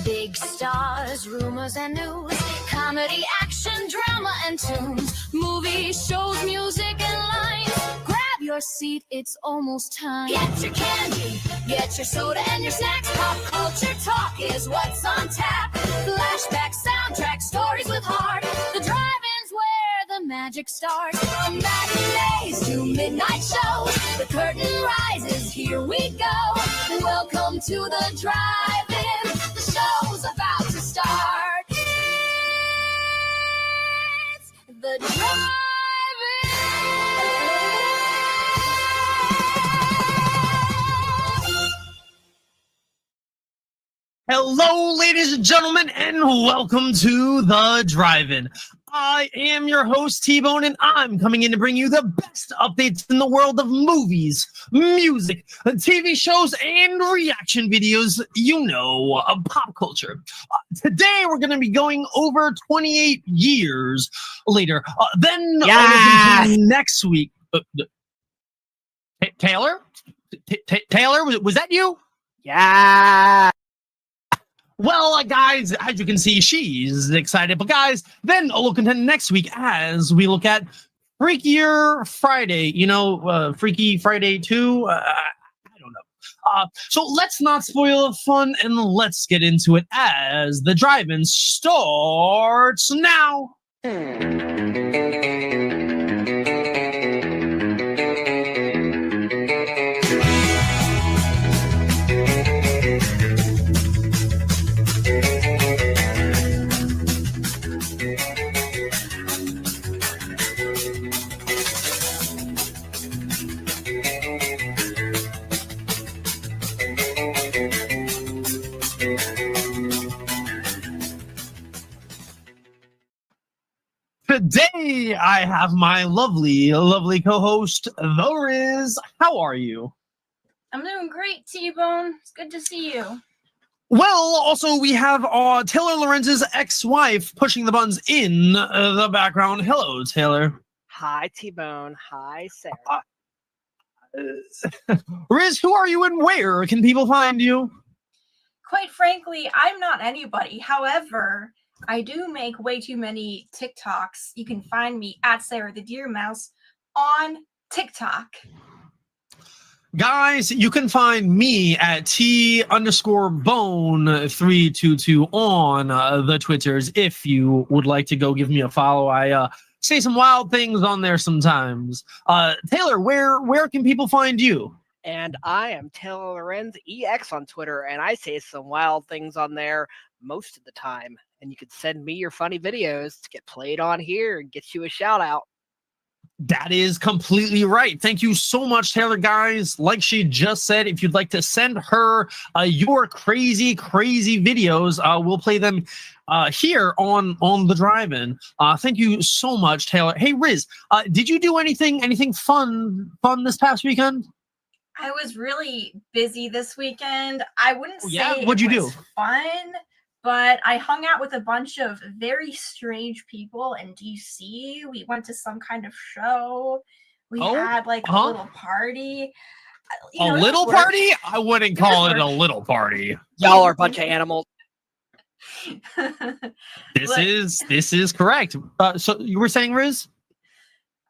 Big stars, rumors and news, comedy, action, drama and tunes, movies, shows, music and lines. Grab your seat, it's almost time. Get your candy, get your soda and your snacks. Pop culture talk is what's on tap. Flashback, soundtrack, stories with heart. The drive-in's where the magic starts. From matinees to midnight shows, the curtain rises, here we go. Welcome to the drive-in, the show's about to start. It's the drive-in. Hello, ladies and gentlemen, and welcome to the Drive-In. I am your host, T-Bone, and I'm coming in to bring you the best updates in the world of movies, music, TV shows, and reaction videos, of pop culture. Today, we're going to be going over 28 years later. Then next week. Taylor? Taylor, was that you? Yeah. Well, guys, as you can see, she's excited. But guys, then a look into next week as we look at Freakier Friday. Freaky Friday 2. I don't know. So let's not spoil the fun and let's get into it as the drive-in starts now. I have my lovely, lovely co-host, The Riz. How are you? I'm doing great, T-Bone. It's good to see you. Well, also we have Taylor Lorenz's ex-wife pushing the buttons in the background. Hello, Taylor. Hi, T-Bone. Hi, Sarah. Riz, who are you and where can people find you? Quite frankly, I'm not anybody. However, I do make way too many TikToks. You can find me at Sarah the Deer Mouse on TikTok. Guys, you can find me at T_bone322 on the Twitters if you would like to go give me a follow. I say some wild things on there sometimes. Taylor, where can people find you? And I am Taylor Lorenz EX on Twitter, and I say some wild things on there most of the time. And you can send me your funny videos to get played on here and get you a shout out. That is completely right. Thank you so much, Taylor. Guys, like she just said, if you'd like to send her your crazy videos, we'll play them here on the drive-in. Thank you so much, Taylor. Hey, Riz, did you do anything fun this past weekend? I was really busy this weekend. I wouldn't say What'd you do? Fun, but I hung out with a bunch of very strange people in DC. We went to some kind of show. We had like a little party. A little party? I wouldn't call it a little party. Y'all are a bunch of animals. This is correct. So you were saying, Riz?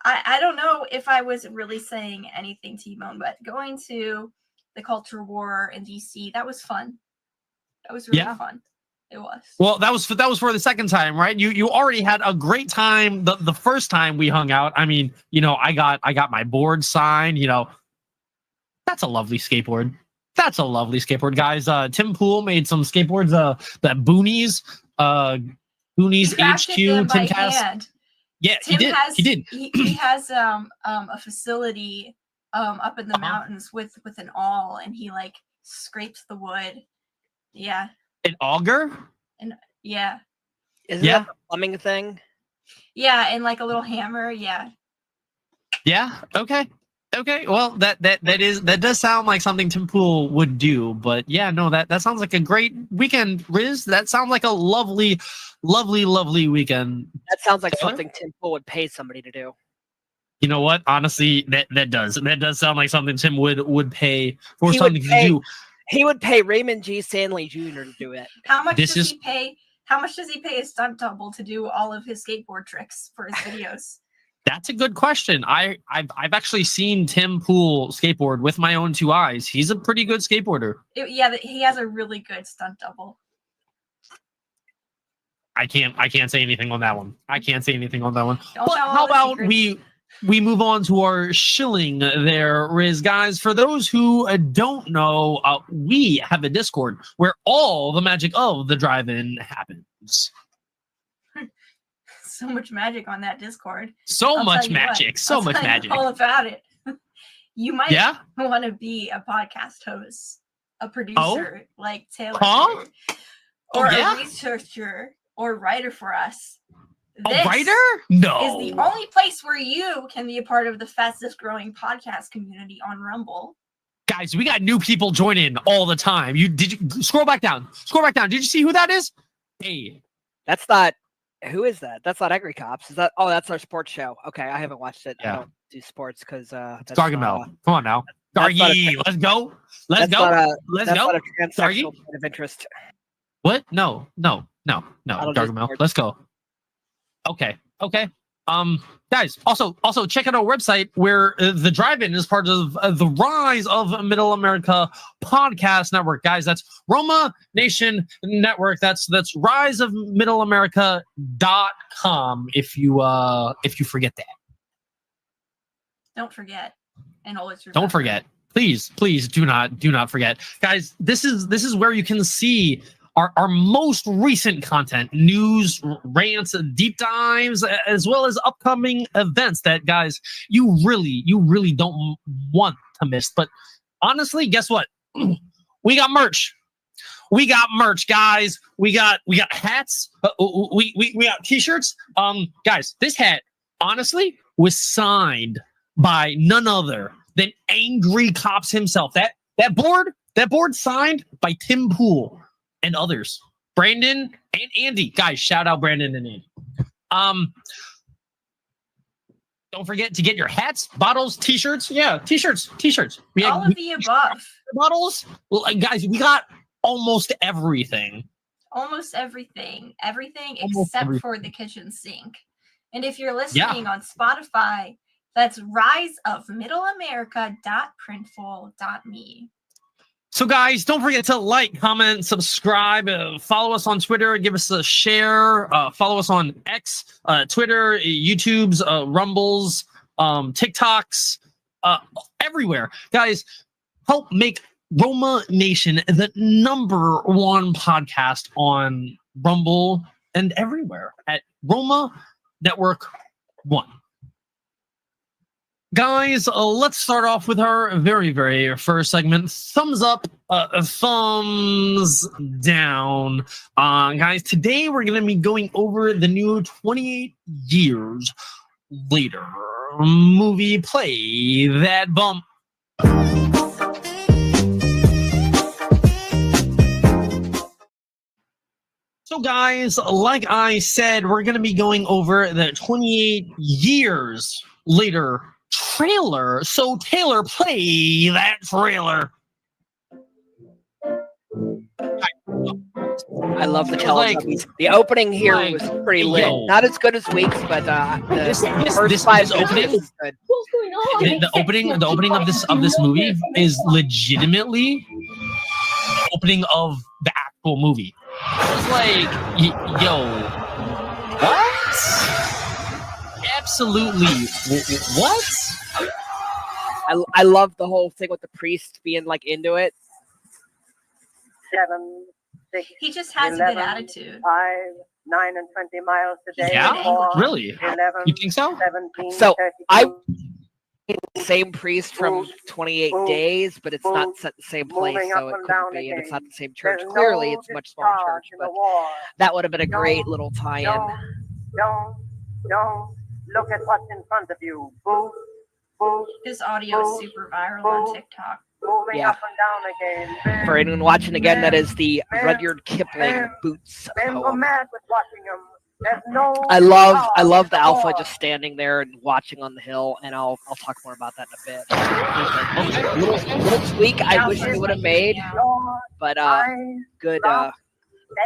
I don't know if I was really saying anything, T-Bone, but going to the Culture War in DC, that was fun. That was really fun. It was. Well, that was for the second time, right? You already had a great time the first time we hung out. I mean, I got my board signed. That's a lovely skateboard. That's a lovely skateboard, guys. Tim Pool made some skateboards. That Boonies HQ. Tim Cass. Yeah, he did. He has a facility up in the mountains with an awl, and he like scrapes the wood. Yeah. An auger? And yeah. Isn't that the plumbing thing? Yeah, and like a little hammer. Yeah. Yeah. Okay. Well, that does sound like something Tim Pool would do, but yeah, no, that sounds like a great weekend, Riz. That sounds like a lovely weekend. That sounds like something Tim Pool would pay somebody to do. You know what? Honestly, that does sound like something Tim would pay for something to do. He would pay Raymond G. Stanley Jr. to do it. How much does he pay? How much does he pay a stunt double to do all of his skateboard tricks for his videos? That's a good question. I've actually seen Tim Pool skateboard with my own two eyes. He's a pretty good skateboarder. He has a really good stunt double. I can't say anything on that one. But Don't how about we move on to our shilling there, Riz? Guys, for those who don't know, we have a Discord where all the magic of the drive-in happens. So much magic on that Discord. So much magic. All about it. You might want to be a podcast host, a producer like Taylor, or a researcher or writer for us. A writer? No. Is the only place where you can be a part of the fastest growing podcast community on Rumble. Guys, we got new people joining all the time. Did you scroll back down? Did you see who that is? Hey. That's not. Who is that? That's not Angry Cops. Is that? Oh, that's our sports show. Okay, I haven't watched it. Yeah. I don't do sports because it's Gargamel. Come on now, Gargy. Let's go. Let's go. That's not a transactional point of interest. What? No. Gargamel. Let's go. Okay. Guys, also check out our website where the drive-in is part of the Rise of Middle America podcast network. Guys, that's Roma Nation Network. That's riseofmiddleamerica.com if you forget that. Don't forget. And always remember. Don't forget. Please do not forget. Guys, this is where you can see our most recent content, news, rants, deep dives, as well as upcoming events that, guys, you really don't want to miss. But honestly, guess what? We got merch. Guys. We got hats. We got t-shirts. Guys, this hat honestly was signed by none other than Angry Cops himself. That board signed by Tim Pool and others. Brandon and Andy. Guys, shout out Brandon and Andy. Don't forget to get your hats, bottles, t-shirts. Yeah, t-shirts. All of the above. Bottles. Well, guys, we got almost everything. Everything except for the kitchen sink. And if you're listening on Spotify, that's riseofmiddleamerica.printful.me. So guys, don't forget to like, comment, subscribe, follow us on Twitter, give us a share, follow us on X, Twitter, YouTube's, Rumbles, TikToks, everywhere. Guys, help make Roma Nation the #1 podcast on Rumble and everywhere at Roma Network 1. Guys, let's start off with our very, very first segment. Thumbs up, thumbs down. Guys, today we're going to be going over the new 28 Years Later movie. Play that bump. So guys, like I said, we're going to be going over the 28 Years Later trailer. So Taylor, play that trailer. I love the Teletubbies. The opening here was pretty lit. Not as good as Weeks, but the first 5 opening is good. The opening of this movie is legitimately the opening of the actual movie. It's like, yo, what? Absolutely, what? I love the whole thing with the priest being like into it. 7, 6, he just has 11, a good attitude. 5, 9 and 20 miles a day. Yeah, 4, really? 11, You think so? 17, So 32, I the same priest from 28 Days, but it's not set in the same place, moving so up it and couldn't down be, and it's again. not the same church. There's Clearly, no it's a much smaller discharge church, in but the war. that would have been a great little tie-in. Don't look at what's in front of you. Boo, boo, This audio is super viral on TikTok. moving Yeah. up and down again. For anyone watching again, that is the Rudyard Kipling Boots Men go poem. mad with watching them. There's no I love the discharge alpha in the just standing there and watching on the hill, and I'll talk more about that in a bit. Okay. Little tweak I wish we would have made, war. but Eyes good. locked,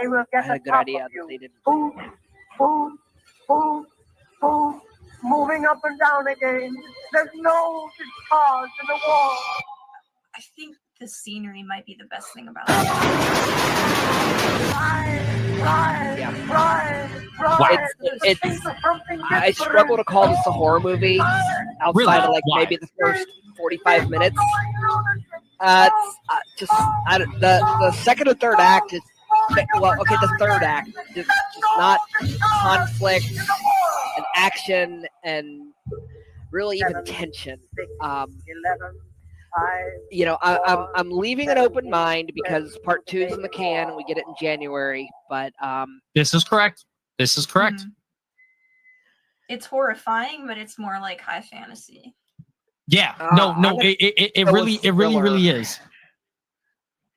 they will I get had a the good top idea of that they you. didn't. Boo, boo, boo, boo, moving up and down again. There's no discharge in the war. I think the scenery might be the best thing about it. I struggle to call this a horror movie outside Really? of like Why? maybe the first 45 minutes. The second or third act is the third act is just not conflict and action and really even tension. 11, 5, I'm leaving an open mind because part 2 is in the can and we get it in January. But This is correct. Mhm. It's horrifying, but it's more like high fantasy. Yeah. I'm No. gonna It go really with thriller. is.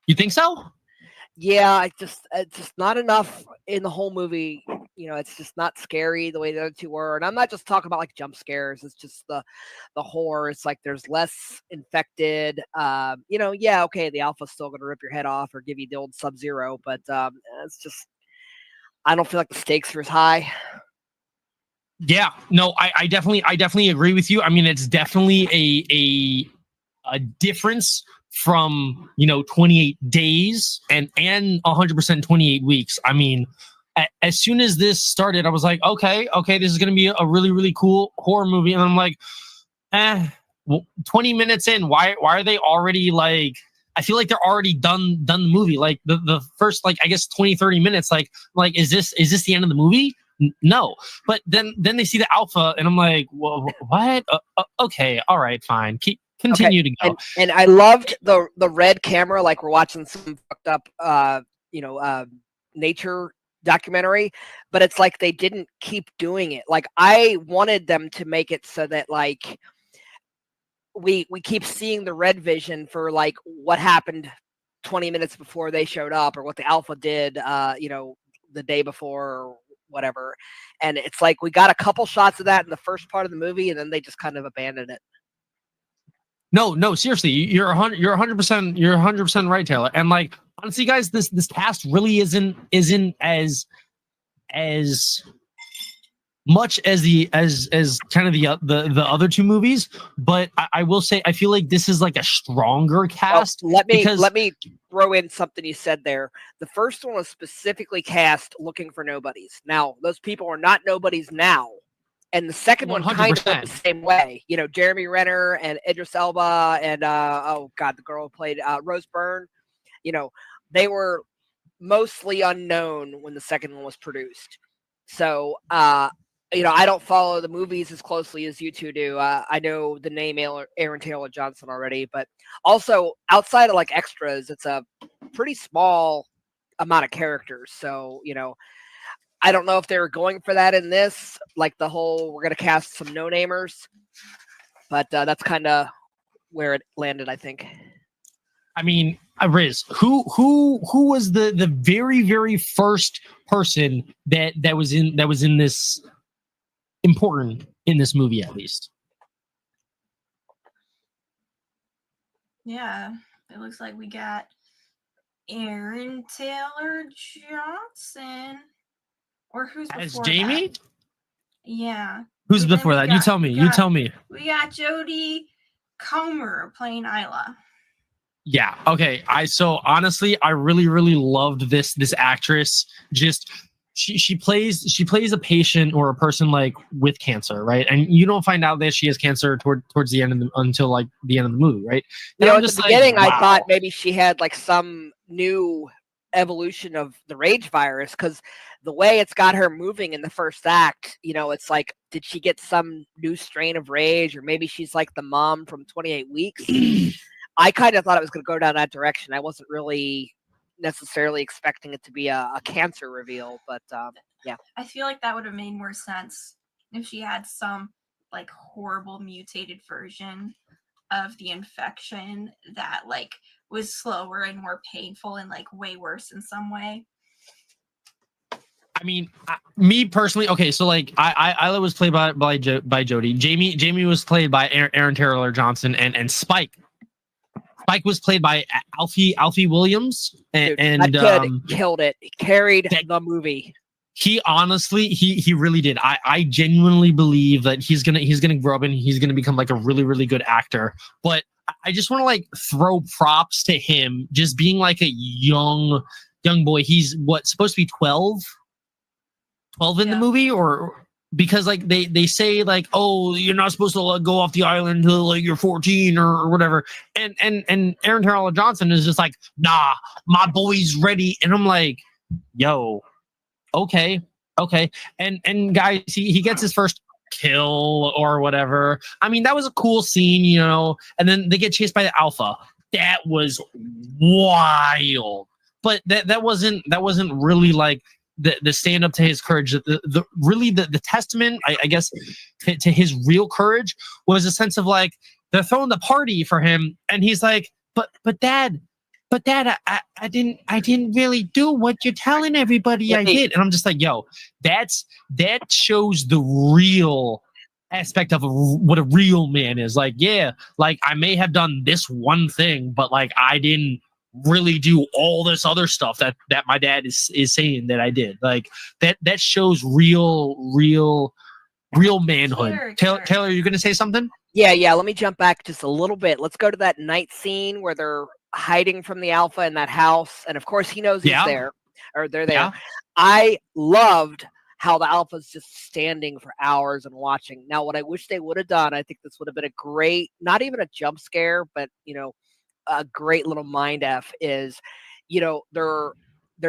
You think so? yeah, it's just not enough in the whole movie. It's just not scary the way the other two were. And I'm not just talking about like jump scares. It's just the horror. It's like there's less infected. Okay, the alpha's still going to rip your head off or give you the old Sub-Zero, but it's just I don't feel like the stakes are as high. Yeah. No, I definitely agree with you. I mean, it's definitely a difference from 28 days and 100% 28 weeks. I mean, as soon as this started, I was like, okay, this is gonna be a really, really cool horror movie, and I'm like, 20 minutes in, why are they already like? I feel like they're already done the movie. Like the first, like, I guess 20-30 minutes, like is this the end of the movie? No. But then they see the alpha and I'm like, well, what? Okay, all right, fine. Continue to go. And I loved the red camera, like we're watching some fucked up nature documentary, but it's like they didn't keep doing it. Like I wanted them to make it so that like we keep seeing the Red Vision for like what happened 20 minutes before they showed up, or what the Alpha did, you know, the day before or whatever. And it's like we got a couple shots of that in the first part of the movie, and then they just kind of abandoned it. No, seriously, you're 100% right, Taylor. And like honestly, guys, this cast really isn't as much as kind of the other two movies, but I will say I feel like this is like a stronger cast. Well, let me throw in something you said there. The first one was specifically cast looking for nobodies. Now those people are not nobodies now, and the second 100%. One kind of went the same way. You know, Jeremy Renner and Idris Elba and oh god, the girl who played Rose Byrne. You know, they were mostly unknown when the second one was produced. So you know, I don't follow the movies as closely as you two do. I know the name Aaron Taylor Johnson already, but also outside of like extras, it's a pretty small amount of characters. So, you know, I don't know if they were going for that in this, like the whole we're going to cast some no-namers, but that's kind of where it landed, I think. I mean, Riz, who was the very, very first person that was in this important in this movie, at least? Yeah, it looks like we got Aaron Taylor Johnson, or who's before as Jamie? That? Yeah. Who's before that? You tell me. You tell me. We got Jodie Comer playing Isla. Yeah. Okay. So honestly, I really, really loved this actress. Just she plays a patient or a person like with cancer, right? And you don't find out that she has cancer towards the end until like the end of the movie, right? And you know, at the beginning, wow. I thought maybe she had like some new evolution of the rage virus, because the way it's got her moving in the first act, you know, it's like, did she get some new strain of rage, or maybe she's like the mom from 28 Weeks? I kind of thought it was going to go down that direction. I wasn't really necessarily expecting it to be a cancer reveal, but yeah. I feel like that would have made more sense if she had some like horrible mutated version of the infection that like was slower and more painful and like way worse in some way. I mean, me personally, okay, so like Isla was played by Jodie. Jamie was played by Aaron Taylor Johnson, and Spike was played by Alfie Williams, and that kid killed it. He carried the movie. He honestly, he really did. I genuinely believe that he's gonna grow up and he's gonna become like a really, really good actor. But I just want to like throw props to him, just being like a young boy. He's supposed to be 12 in the movie, or because like they say like, oh, you're not supposed to like, go off the island until like you're 14 or whatever. And Aaron Taylor Johnson is just like, nah, my boy's ready. And I'm like, yo, okay. And guys, he gets his first kill or whatever. I mean, that was a cool scene, you know. And then they get chased by the Alpha. That was wild. But that wasn't really like the stand up to his courage. The testament, I guess, to his real courage was a sense of like, they're throwing the party for him, and he's like, but dad, I didn't really do what you're telling everybody I did. And I'm just like, yo, that shows the real aspect of what a real man is. Like, yeah, like I may have done this one thing, but like I didn't really do all this other stuff that my dad is saying that I did. Like that shows real manhood. Taylor, you're gonna say something? Yeah. Let me jump back just a little bit. Let's go to that night scene where they're hiding from the Alpha in that house, and of course he knows he's there, or they're there. Yeah. I loved how the Alpha's just standing for hours and watching. Now, what I wish they would have done, I think this would have been a great, not even a jump scare, but you know, a great little mind F is, you know, they're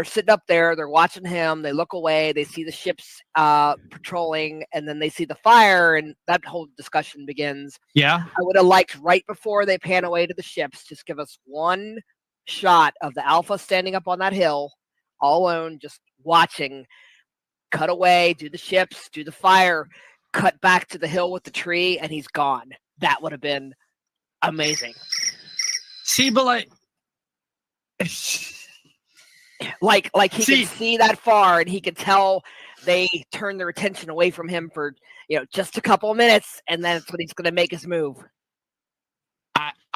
sitting up there, they're watching him, they look away, they see the ships patrolling, and then they see the fire, and that whole discussion begins. Yeah. I would have liked right before they pan away to the ships, just give us one shot of the Alpha standing up on that hill all alone, just watching. Cut away, do the ships, do the fire, cut back to the hill with the tree, and he's gone. That would have been amazing. See, but like he can see that far, and he could tell they turn their attention away from him for just a couple of minutes, and then that's when he's going to make his move.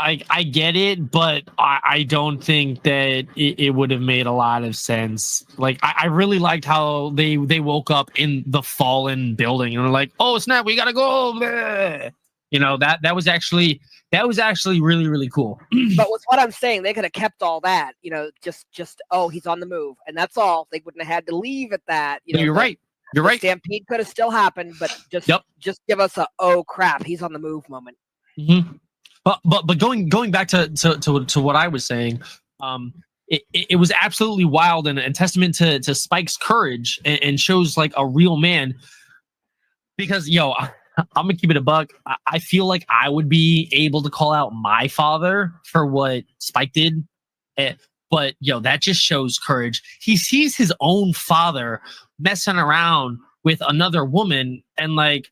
I get it, but I don't think that it would have made a lot of sense. Like, I really liked how they woke up in the fallen building and were like, oh snap, we gotta go. That was actually really, really cool. But with what I'm saying, they could have kept all that, just oh, he's on the move, and that's all. They wouldn't have had to leave at that. You're right. You're right. Stampede could have still happened, but just give us a oh crap, he's on the move moment. Mm-hmm. But going back to what I was saying, it was absolutely wild and testament to Spike's courage and shows like a real man. Because I'm gonna keep it a buck. I feel like I would be able to call out my father for what Spike did, but that just shows courage. He sees his own father messing around with another woman, and like.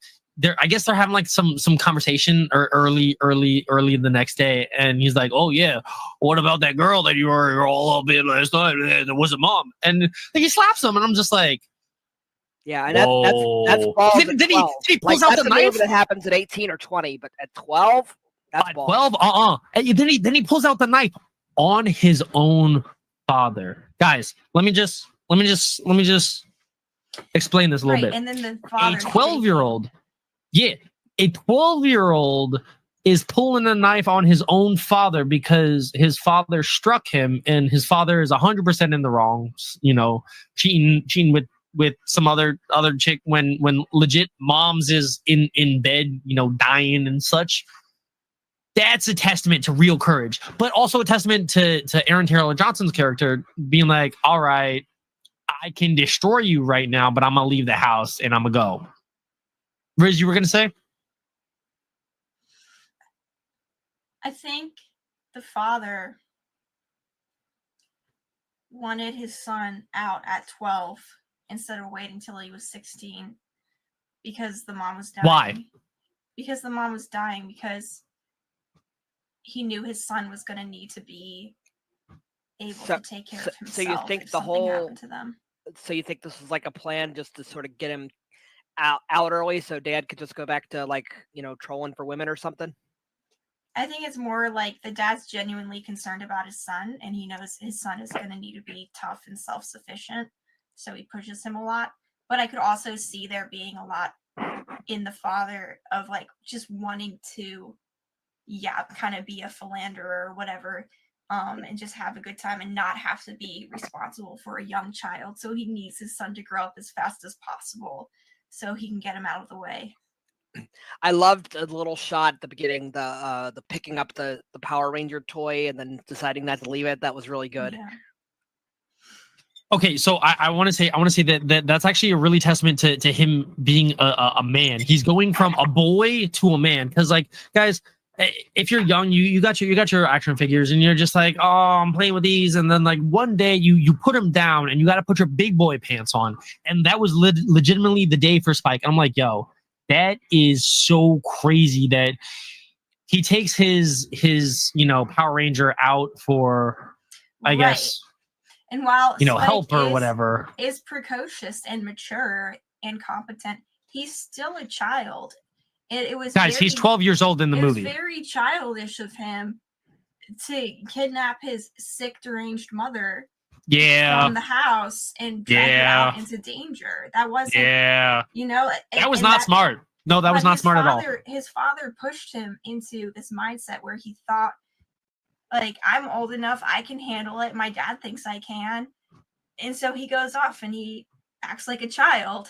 I guess they're having like some conversation early the next day, and he's like, "Oh yeah, what about that girl that you were all up in last night? It wasn't mom." And he slaps him, and I'm just like, "Yeah." And that's balls. Then he pulls out the knife. That happens at 18 or 20, but at 12, that's balls. 12, And then he pulls out the knife on his own father. Guys, let me just explain this a little bit. And then the father, a 12-year-old. Yeah, a 12-year-old is pulling a knife on his own father because his father struck him, and his father is 100% in the wrong. Cheating with some other chick when legit moms is in bed, dying and such. That's a testament to real courage, but also a testament to Aaron Taylor Johnson's character being like, all right, I can destroy you right now, but I'm gonna leave the house and I'm gonna go. Riz, you were going to say? I think the father wanted his son out at 12 instead of waiting until he was 16 because the mom was dying. Why? Because the mom was dying because he knew his son was going to need to be able to take care of himself. So you think So you think this was like a plan just to sort of get him out early so dad could just go back to trolling for women or something? I think it's more like the dad's genuinely concerned about his son, and he knows his son is going to need to be tough and self-sufficient, so he pushes him a lot. But I could also see there being a lot in the father of like just wanting to kind of be a philanderer or whatever, and just have a good time and not have to be responsible for a young child. So he needs his son to grow up as fast as possible so he can get him out of the way. I loved the little shot at the beginning, the picking up the Power Ranger toy and then deciding not to leave it. That was really good. Yeah. Okay, so I want to say that's actually a really testament to him being a man. He's going from a boy to a man, because like, guys, if you're young, you got your action figures and you're just like, oh, I'm playing with these, and then like one day you put them down and you got to put your big boy pants on, and that was legitimately the day for Spike. I'm like, yo, that is so crazy that he takes his Power Ranger out for, I guess, and while Spike help or whatever, is precocious and mature and competent, he's still a child. It was he's 12 years old in the movie. It was very childish of him to kidnap his sick, deranged mother from the house and drag her out into danger. That wasn't, that was not smart. No, that was not smart at all. His father pushed him into this mindset where he thought, like, I'm old enough, I can handle it. My dad thinks I can. And so he goes off and he acts like a child.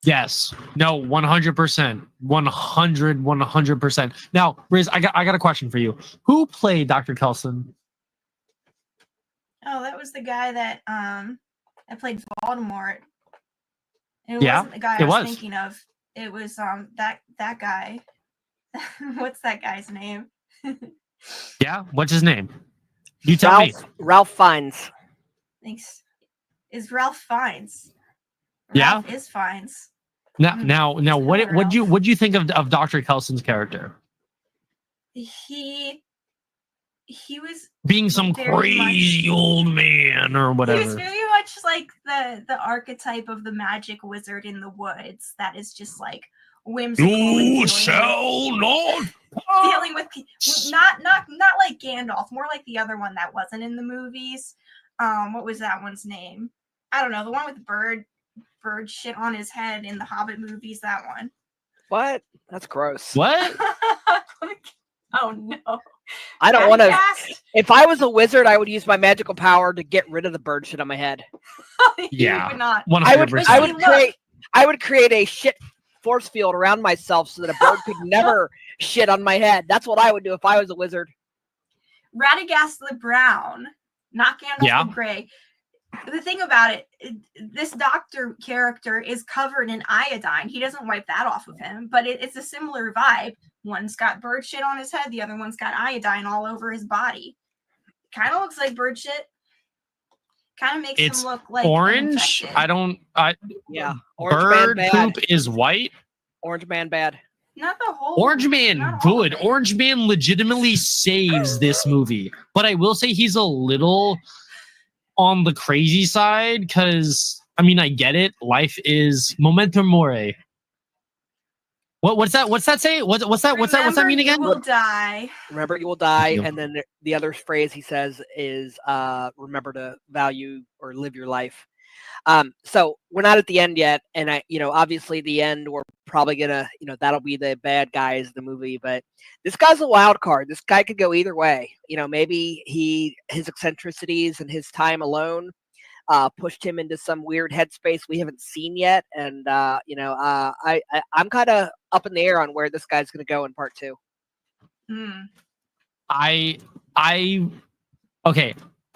Yes. No, 100%. 100%. Now, Riz, I got a question for you. Who played Dr. Kelson? Oh, that was the guy that played Voldemort. It wasn't the guy I was thinking of. It was that guy. What's that guy's name? Yeah, what's his name? You tell me. Ralph Fiennes. thanks, is Ralph Fiennes. Yeah? Ralph is Fiennes. Now, what do you think of Dr. Kelson's character? He was being some crazy old man or whatever. He was very much like the archetype of the magic wizard in the woods that is just like whimsical. You shall not dealing with not like Gandalf, more like the other one that wasn't in the movies. What was that one's name? I don't know. The one with bird shit on his head in the Hobbit movies. That one. What? That's gross. What? Oh no. I don't want to. If I was a wizard, I would use my magical power to get rid of the bird shit on my head. Yeah, would not. 100%. I would create a shit force field around myself so that a bird could never shit on my head. That's what I would do if I was a wizard. Radagast the Brown, not Gandalf the Grey. The thing about it, this doctor character is covered in iodine. He doesn't wipe that off of him, but it's a similar vibe. One's got bird shit on his head, the other one's got iodine all over his body. Kind of looks like bird shit. Kind of makes him look like orange. Orange bird poop is white. Orange man bad. Not the whole. Orange Man good. Orange Man legitimately saves this movie, but I will say he's a little on the crazy side because I mean I get it. Life is memento mori. What's that say? What's that mean again? You will die. Remember you will die, and then the other phrase he says is remember to value or live your life. So we're not at the end yet, and obviously the end we're probably gonna, that'll be the bad guys of the movie, but this guy's a wild card. This guy could go either way. Maybe his eccentricities and his time alone pushed him into some weird headspace we haven't seen yet, and I'm kind of up in the air on where this guy's gonna go in part 2. I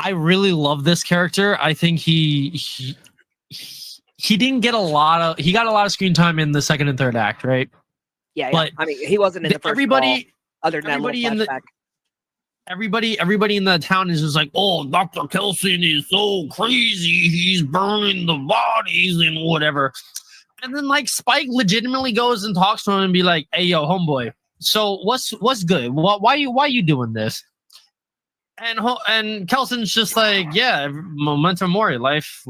really love this character. I think he didn't get he got a lot of screen time in the second and third act, right? Yeah. But I mean, he wasn't in the first. Other than everybody in the town is just like, oh, Dr. Kelson is so crazy. He's burning the bodies and whatever. And then like Spike legitimately goes and talks to him and be like, hey, yo, homeboy. So what's good? Why you doing this? And Kelson's just like, yeah, memento mori, life.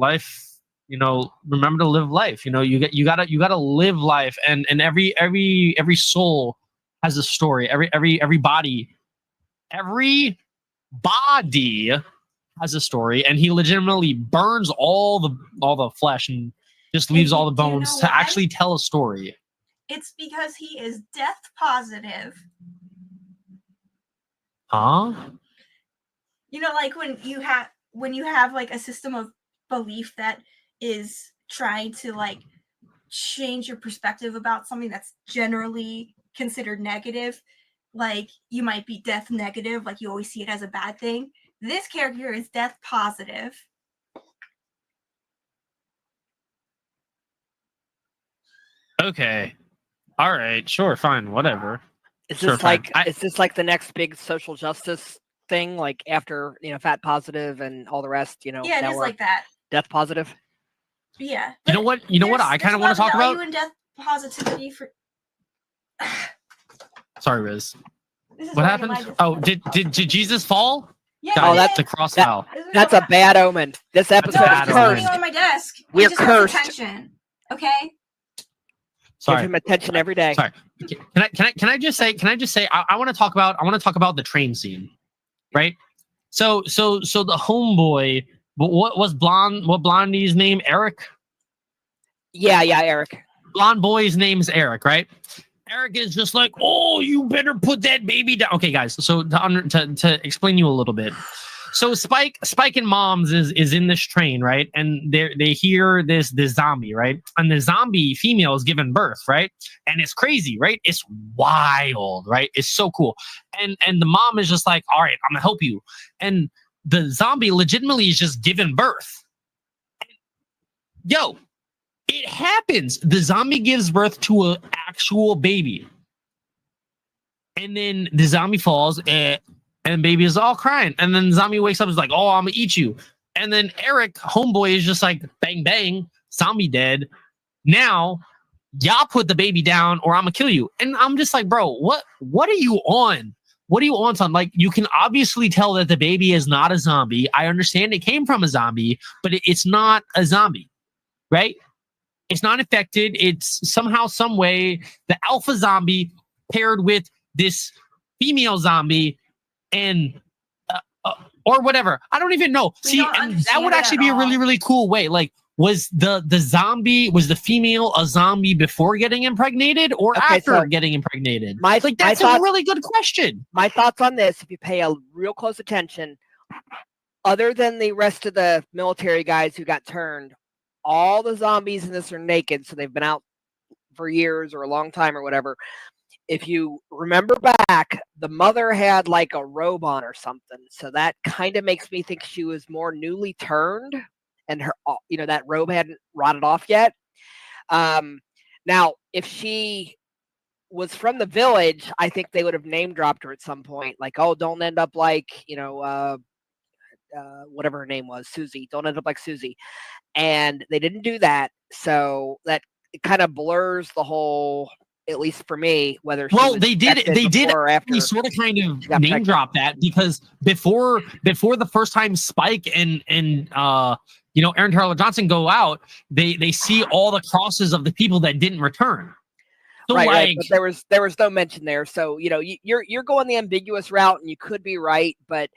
Remember to live life. You gotta live life, and every soul has a story. Every body has a story, and he legitimately burns all the flesh and just leaves all the bones to actually tell a story. It's because he is death positive. Huh? Like when you have like a system of belief that is trying to like change your perspective about something that's generally considered negative, like you might be death negative, like you always see it as a bad thing. This character is death positive. Okay. All right. Sure. Fine. Whatever. Is this is this like the next big social justice thing? Like after fat positive and all the rest? Yeah, it is like that. Death positive. Yeah. You know what? I kind of want to talk about. Value in death positivity for. Sorry, Riz. What happened? Oh, did Jesus fall? Yeah. That's the cross fell. That's a bad omen. This episode is cursed. On my desk. We're cursed. Attention. Okay. Sorry. Give him attention every day. Sorry. Can I just say? I want to talk about the train scene, right? So the homeboy. What was Blondie's name? Eric? Yeah, Eric. Blonde boy's name's Eric, right? Eric is just like, oh, you better put that baby down. Okay, guys. So to explain you a little bit. So Spike and Moms is in this train, right? And they hear this zombie, right? And the zombie female is giving birth, right? And it's crazy, right? It's wild, right? It's so cool. And the mom is just like, all right, I'm gonna help you. And the zombie legitimately is just giving birth. Yo, it happens. The zombie gives birth to an actual baby. And then the zombie falls and baby is all crying. And then the zombie wakes up and is like, oh, I'm going to eat you. And then Eric, homeboy, is just like, bang, bang, zombie dead. Now, y'all put the baby down or I'm going to kill you. And I'm just like, bro, what are you on? What are you on, son? Like, you can obviously tell that the baby is not a zombie. I understand it came from a zombie, but it's not a zombie, right? It's not infected. It's somehow, some way, the alpha zombie paired with this female zombie and or whatever. I don't even know. See, and that would actually be a really, really cool way. Like, was the female a zombie before getting impregnated or after getting impregnated? That's a really good question. My thoughts on this, if you pay a real close attention, other than the rest of the military guys who got turned, all the zombies in this are naked, so they've been out for years or a long time or whatever. If you remember back, the mother had like a robe on or something, so that kind of makes me think she was more newly turned, and her, that robe hadn't rotted off yet. Now, if she was from the village, I think they would have name dropped her at some point, like, oh, don't end up like, whatever her name was, Susie. Don't end up like Susie. And they didn't do that, so that it kind of blurs the whole, at least for me, whether they did sort of kind of name drop that, because before the first time Spike and Aaron Taylor Johnson go out, they see all the crosses of the people that didn't return. So right, but there was no mention there. So you're going the ambiguous route, and you could be right, but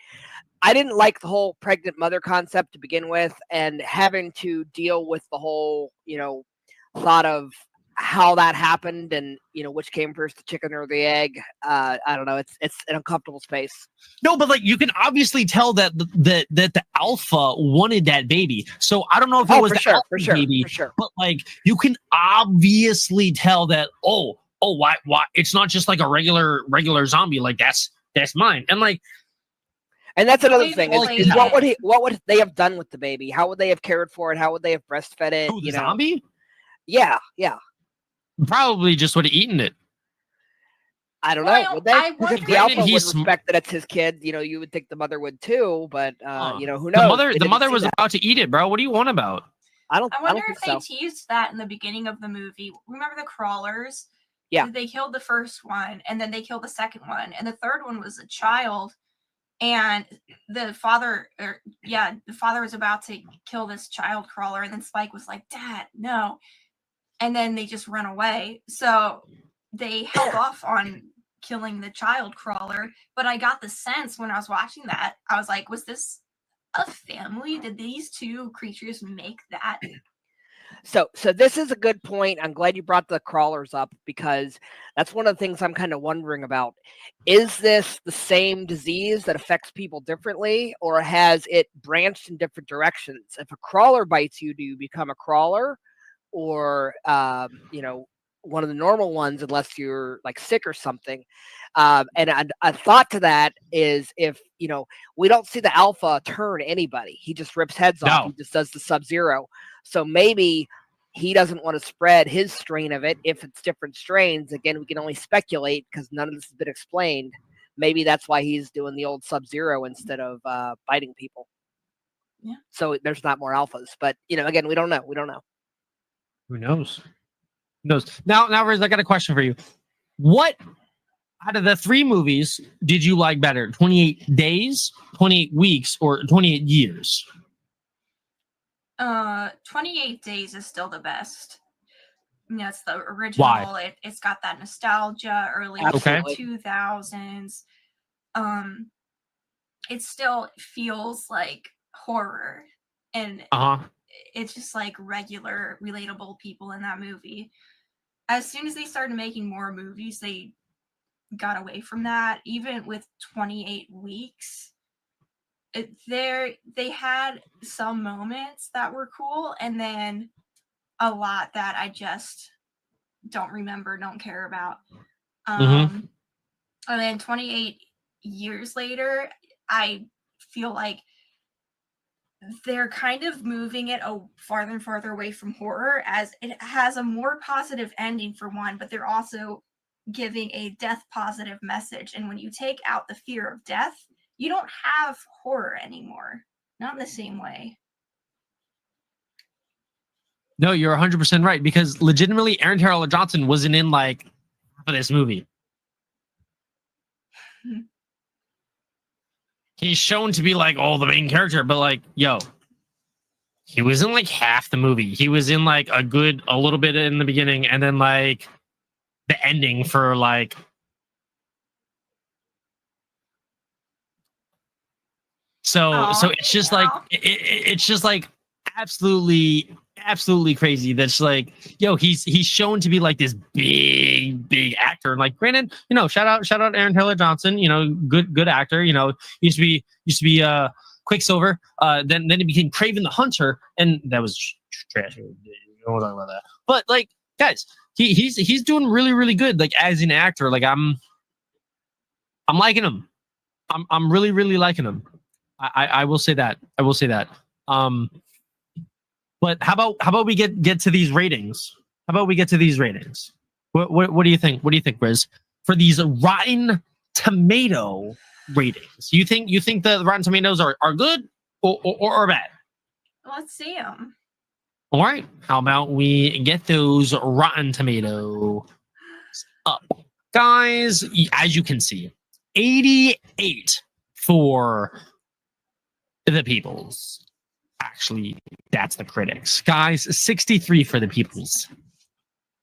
I didn't like the whole pregnant mother concept to begin with, and having to deal with the whole thought of how that happened and which came first, the chicken or the egg. I don't know. It's an uncomfortable space. No, but like you can obviously tell that the alpha wanted that baby. So I don't know if it was the alpha baby, but like you can obviously tell that why it's not just like a regular zombie, like that's mine. And like, and that's another thing. Is what would they have done with the baby? How would they have cared for it? How would they have breastfed it? The zombie? Yeah. Probably just would have eaten it. I don't know. Would they? Because if the alpha would respect that it's his kid, you would think the mother would too. But who knows? The mother was about to eat it, bro. What do you want about? I wonder if they teased that in the beginning of the movie. Remember the crawlers? Yeah. They killed the first one, and then they killed the second one, and the third one was a child. And the father was about to kill this child crawler, and then Spike was like, "Dad, no." And then they just run away. So they held off on killing the child crawler. But I got the sense when I was watching that, I was like, was this a family? Did these two creatures make that? So this is a good point. I'm glad you brought the crawlers up, because that's one of the things I'm kind of wondering about. Is this the same disease that affects people differently, or has it branched in different directions? If a crawler bites you, do you become a crawler? Or one of the normal ones, unless you're like sick or something. And a thought to that is, if we don't see the alpha turn anybody, he just rips heads off. He just does the Sub-Zero. So maybe he doesn't want to spread his strain of it. If it's different strains, again, we can only speculate because none of this has been explained. Maybe that's why he's doing the old Sub-Zero instead of biting people. Yeah. So there's not more alphas. But again, we don't know. Who knows? Now, Riz, I got a question for you. What out of the three movies did you like better? 28 Days, 28 Weeks, or 28 Years? 28 Days is still the best. It's the original. Why? It's got that nostalgia, early 2000s. It still feels like horror, and it's just like regular, relatable people in that movie. As soon as they started making more movies, they got away from that. Even with 28 Weeks, they had some moments that were cool, and then a lot that I just don't remember, don't care about. And then 28 Years later, I feel like they're kind of moving it farther and farther away from horror, as it has a more positive ending for one, but they're also giving a death positive message. And when you take out the fear of death, you don't have horror anymore. Not in the same way. No, you're 100% right, because legitimately Aaron Taylor Johnson wasn't in like for this movie. He's shown to be like, oh, the main character, but like, yo, he was in like half the movie. He was in like a little bit in the beginning, and then like the ending for like. So it's just like it's just like absolutely crazy. That's like, yo, he's shown to be like this big actor. And like, granted, shout out Aaron Taylor Johnson. Good actor. Used to be Quicksilver. Then he became Kraven the Hunter, and that was trash. We don't talk about that. But like, guys, he's doing really good. Like as an actor, like I'm liking him. I'm really liking him. I will say that. But how about we get to these ratings? What do you think? What do you think, Riz? For these Rotten Tomato ratings, you think the Rotten Tomatoes are good or bad? Let's see them. All right. How about we get those Rotten Tomatoes up, guys? As you can see, 88 for the peoples. Actually, that's the critics. Guys, 63 for the peoples.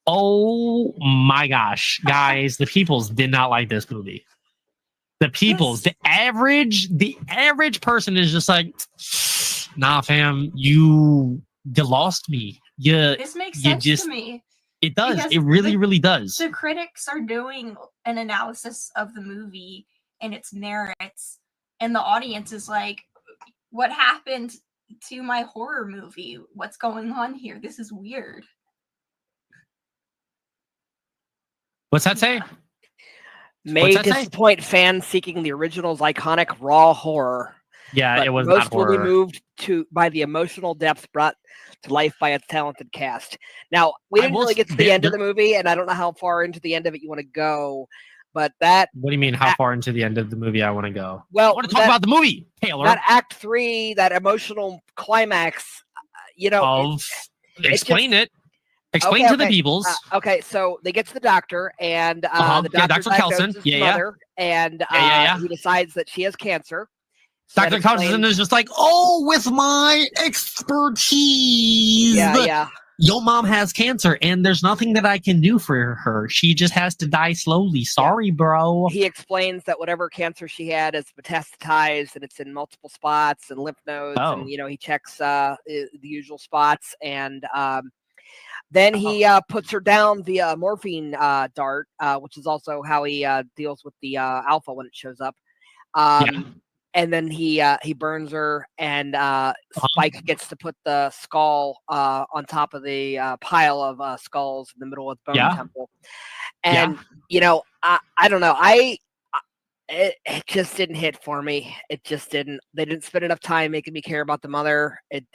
Oh my gosh. Guys, the peoples did not like this movie. The peoples, the average person is just like, nah, fam, you lost me. This makes sense to me. It does. It really does. The critics are doing an analysis of the movie and its merits, and the audience is like, what happened to my horror movie? What's going on here? This is weird. What's that say? May disappoint fans seeking the original's iconic raw horror. Yeah, it was not horror. Most will be moved by the emotional depth brought to life by its talented cast. Now, we didn't really get to the end of the movie, and I don't know how far into the end of it you want to go. But that. What do you mean? How far into the end of the movie I want to go? Well, I want to talk about the movie, Taylor. That Act 3, that emotional climax. Explain it. Explain to the peoples. Okay, so they get to the doctor, and the doctor Dr. Kelson, his mother, and he decides that she has cancer. So Dr. Kelson is just like, oh, with my expertise. Yeah. Your mom has cancer, and there's nothing that I can do for her. She just has to die slowly. Sorry, bro. He explains that whatever cancer she had is metastasized, and it's in multiple spots and lymph nodes. Oh. And, he checks the usual spots. And then he puts her down via morphine dart, which is also how he deals with the alpha when it shows up. And then he burns her, and Spike gets to put the skull on top of the pile of skulls in the middle of the Bone Temple. And I don't know, it just didn't hit for me. It just didn't. They didn't spend enough time making me care about the mother. It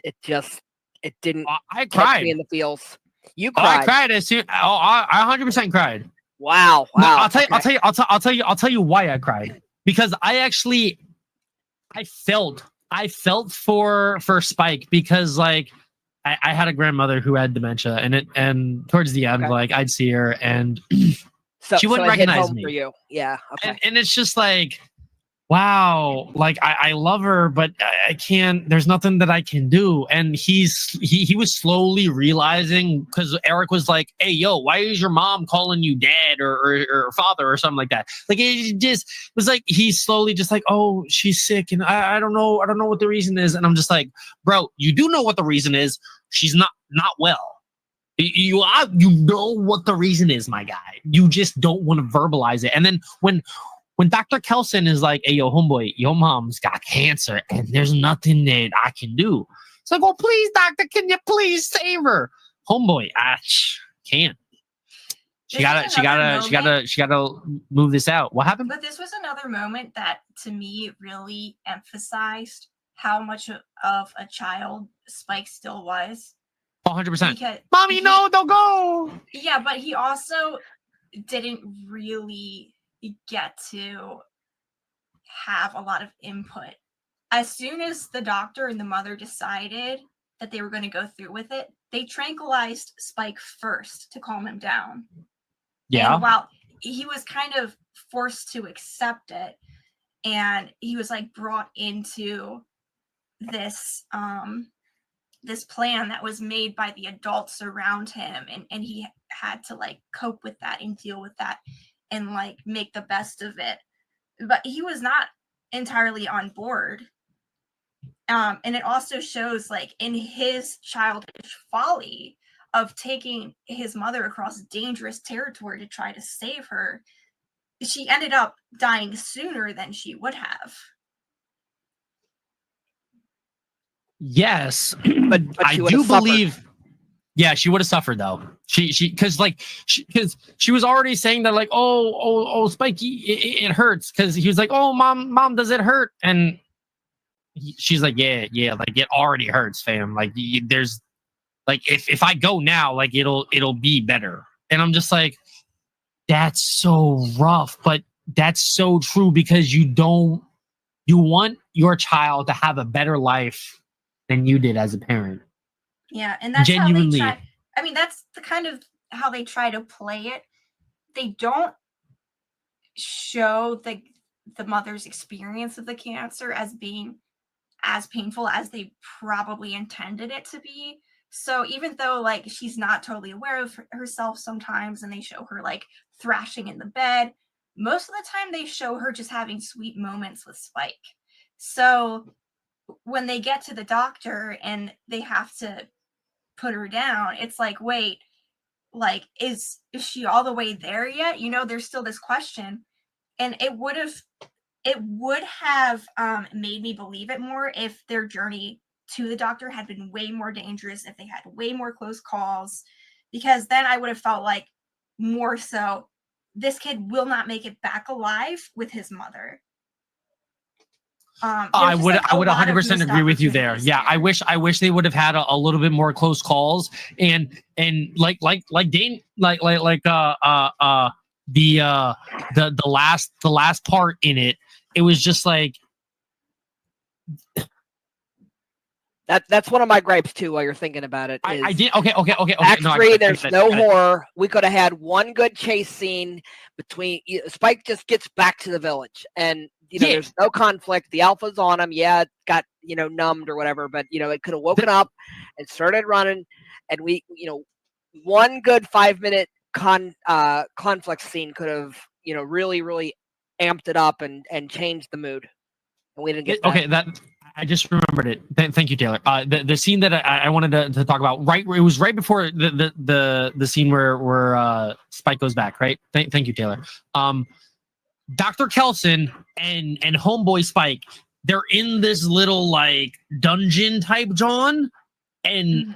didn't. I cried me in the feels. You I cried. cried as soon. I 100% cried. Wow. No, I'll tell you why I cried. Because I felt for Spike, because like I had a grandmother who had dementia, and towards the end, like I'd see her and she wouldn't recognize me. For you. Yeah. Okay. And it's just like, wow, like I love her, but I can't. There's nothing that I can do. And he was slowly realizing, because Eric was like, "Hey, yo, why is your mom calling you dad or father or something like that?" Like it just was like he's slowly just like, "Oh, she's sick, and I don't know what the reason is." And I'm just like, bro, you do know what the reason is. She's not well. You know what the reason is, my guy. You just don't want to verbalize it. And then when Dr. Kelson is like, hey, yo, homeboy, your mom's got cancer and there's nothing that I can do. It's like, oh, please, doctor, can you please save her? Homeboy, I can't. She gotta move this out. What happened? But this was another moment that, to me, really emphasized how much of a child Spike still was. 100%. Mommy, no, don't go. Yeah, but he also didn't really get to have a lot of input as soon as the doctor and the mother decided that they were going to go through with it, they tranquilized Spike first to calm him down. Yeah. And while he was kind of forced to accept it, and he was like brought into this this plan that was made by the adults around him, and he had to like cope with that and deal with that and like make the best of it. But he was not entirely on board. And it also shows like in his childish folly of taking his mother across dangerous territory to try to save her, she ended up dying sooner than she would have. Yes, but I do believe. Yeah, she would have suffered though. Because she was already saying that like, oh, Spikey, it hurts, because he was like, oh, mom, does it hurt? And she's like, yeah, like it already hurts, fam. Like there's like if I go now, like it'll be better. And I'm just like, that's so rough, but that's so true, because you want your child to have a better life than you did as a parent. Yeah, and that's genuinely. How they try. I mean, that's the kind of how they try to play it. They don't show the mother's experience of the cancer as being as painful as they probably intended it to be. So even though like she's not totally aware of herself sometimes, and they show her like thrashing in the bed, most of the time they show her just having sweet moments with Spike. So when they get to the doctor and they have to put her down, it's like, wait, like is she all the way there yet? You know, there's still this question. And it would have made me believe it more if their journey to the doctor had been way more dangerous, if they had way more close calls, because then I would have felt like more so this kid will not make it back alive with his mother. I would 100% agree with you there. Yeah, I wish they would have had a little bit more close calls, and like Dane, the last part in it, it was just like that's one of my gripes too. While you're thinking about it, I did okay. Act 3, there's no horror. We could have had one good chase scene between Spike. Just gets back to the village, and there's no conflict. The alpha's on him. Yeah, it got numbed or whatever, but it could have woken up and started running, and we one good 5-minute conflict scene could have really amped it up and changed the mood. And we didn't get that. Okay, that I just remembered it. Thank you, Taylor. The scene that I wanted to talk about, right? It was right before the scene where Spike goes back, right? Thank you, Taylor. Dr. Kelson and homeboy Spike, they're in this little like dungeon type John, and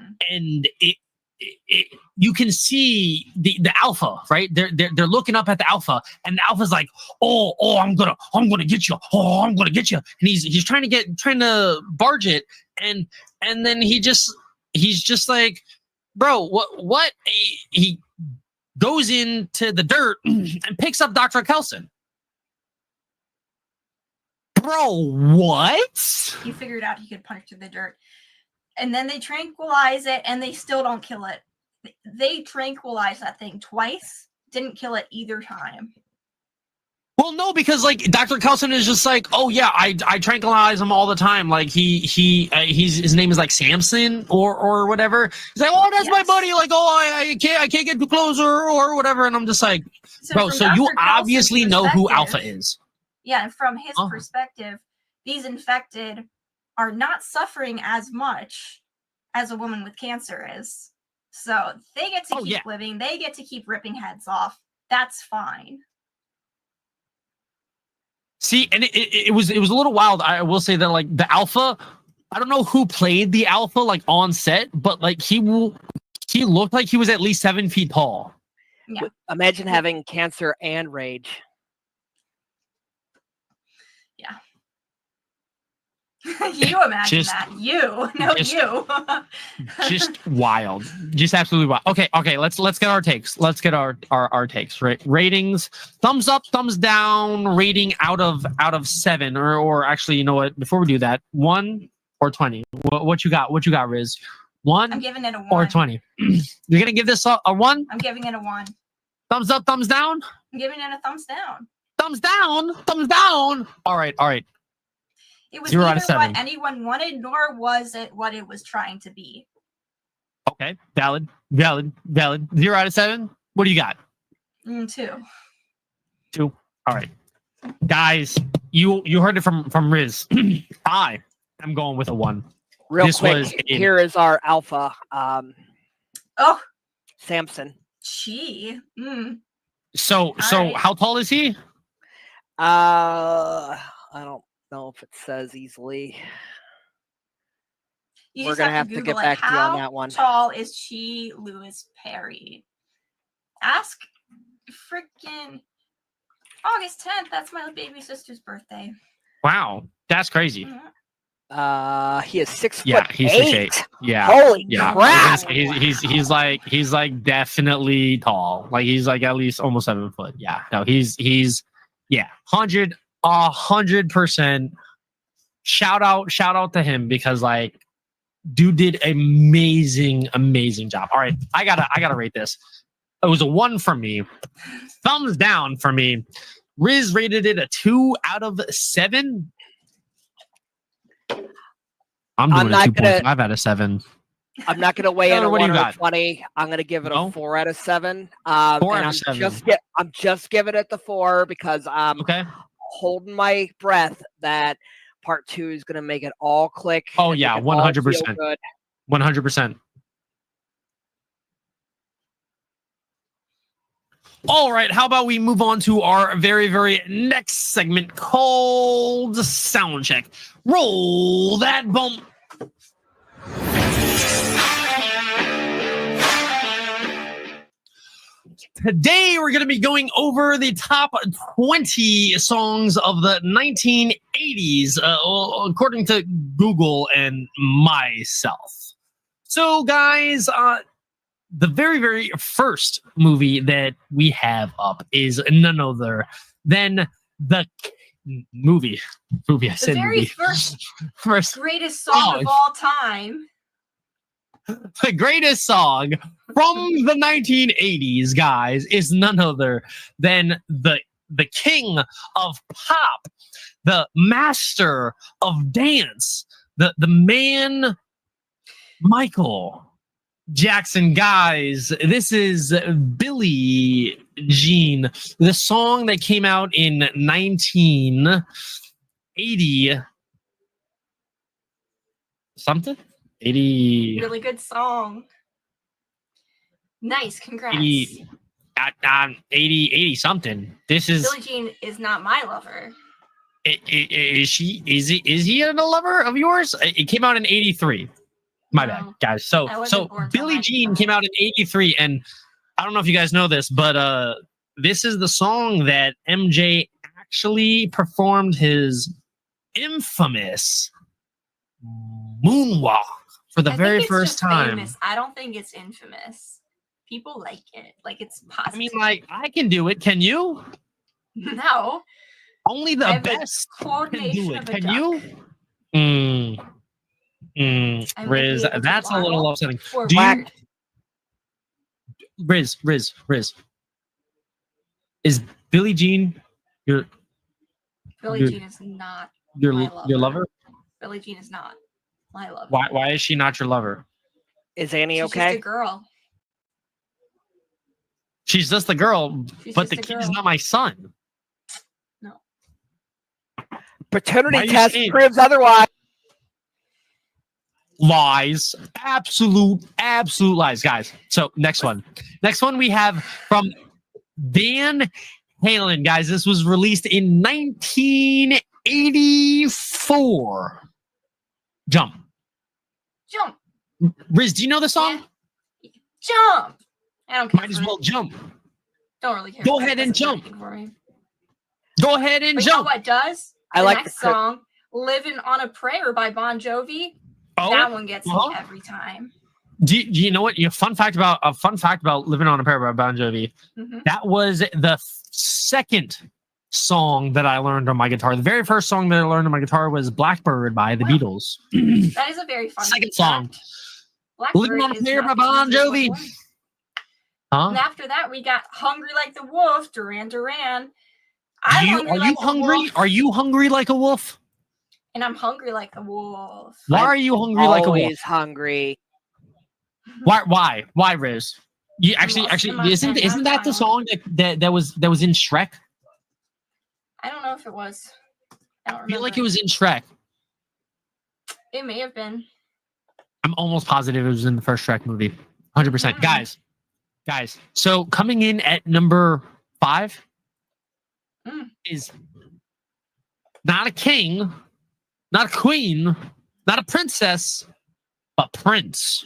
you can see the alpha, right? They're looking up at the alpha, and the alpha's like, oh, I'm gonna get you. Oh, I'm gonna get you. And he's trying to barge it, and then he's just like, bro, what? He goes into the dirt and picks up Dr. Kelson. Bro, what? He figured out he could punch through the dirt. And then they tranquilize it, and they still don't kill it. They tranquilize that thing twice, didn't kill it either time. Well, no, because like Dr. Kelson is just like, oh yeah, I tranquilize him all the time. Like his name is like Samson or whatever. He's like, oh, that's my buddy. Like, oh, I can't get too close or whatever. And I'm just like, bro, so you obviously know who Alpha is. Yeah, and from his perspective, these infected are not suffering as much as a woman with cancer is. So they get to keep living. They get to keep ripping heads off. That's fine. See, and it was a little wild. I will say that like the Alpha, I don't know who played the Alpha like on set, but like he looked like he was at least 7 feet tall. Yeah. Imagine having cancer and rage. Yeah. You imagine that. You. You. Just wild. Just absolutely wild. Okay, let's get our takes. Let's get our takes, right? Ratings, thumbs up, thumbs down, rating out of 7, or actually, you know what? Before we do that, 1 or 20. What you got? What you got, Riz? 1? I'm giving it a 1. Or 20. You're gonna give this a 1? I'm giving it a 1. Thumbs up, thumbs down? I'm giving it a thumbs down. Thumbs down, thumbs down. All right. It was 0 out neither of 7. what anyone wanted, nor was it what it was trying to be. Okay, valid. 0 out of 7. What do you got? 2. 2. All right, guys, you heard it from Riz. I am going with a 1. Real quick, here is our alpha. Samson. Gee. So right. How tall is he? I don't know if it says easily. We're gonna have to get back to you on that one. How tall is Chi Lewis Perry? Ask freaking August 10th. That's my baby sister's birthday. Wow, that's crazy. He is 6 foot. Yeah, he's 6'8". Yeah. Holy yeah. crap. He's like definitely tall. Like he's like at least almost 7 foot. Yeah. No, he's 100%. Shout out to him because like dude did amazing job. All right, I gotta rate this. It was a 1 from me. Thumbs down for me. Riz rated it a 2 out of 7. I'm doing a 2.5 out of 7. I'm not gonna weigh in a 1 or 20. I'm gonna give it a 4 out of 7. 4 out of 7. I'm just giving it the 4 because I'm holding my breath that part 2 is gonna make it all click. Oh yeah, 100%. 100%. All right, how about we move on to our very, very next segment called Sound Check. Roll that bump. Today, we're going to be going over the top 20 songs of the 1980s, according to Google and myself. So, guys, the very, very first movie that we have up is none other than the movie. I said the very movie. first greatest song of all time. The greatest song from the 1980s, guys, is none other than the king of pop, the master of dance, the man, Michael Jackson. Guys, this is Billie Jean, the song that came out in 1980 something. 80. Really good song. Nice, congrats. 80 something. This is Billie Jean is not my lover. Is he a lover of yours? It came out in 83. My bad, guys. So Billie Jean came out in 83, and I don't know if you guys know this, but this is the song that MJ actually performed his infamous moonwalk for the very first time. Famous. I don't think it's infamous. People like it. Like it's positive. I mean, like I can do it. Can you? No. Only the best can do it. Can you? Riz, that's a little upsetting. Do you, Riz, is Billie Jean your? Billie Jean is not your lover. Billie Jean is not my lover. Why is she not your lover? Is Annie okay? She's just a girl. She's just a girl, but the kid is not my son. No. Paternity test proves otherwise. Lies. Absolute lies, guys. So next one we have from Van Halen, guys. This was released in 1984. Jump. Riz, do you know the song? Yeah. Jump. I don't care. Might as well jump. Don't really care. Go ahead and jump. Go ahead and jump. You know what does? I like the next song. Living on a Prayer by Bon Jovi. Oh, that one gets me every time. Do you know what? Fun fact about Living on a Prayer by Bon Jovi. Mm-hmm. That was the second song that I learned on my guitar. The very first song that I learned on my guitar was Blackbird by the Beatles. That is a very fun second song. Living on a Prayer by Bon Jovi. Huh? And after that, we got Hungry Like the Wolf, Duran Duran. Are you hungry? Are you hungry like a wolf? And I'm hungry like a wolf. Why are you hungry like a wolf? Always hungry. Why? Why, Riz? You actually isn't that the song that was in Shrek? I don't know if it was. I don't remember. I feel like it was in Shrek. It may have been. I'm almost positive it was in the first Shrek movie. 100%. Guys. So coming in at number 5 is not a king, not a queen, not a princess, but Prince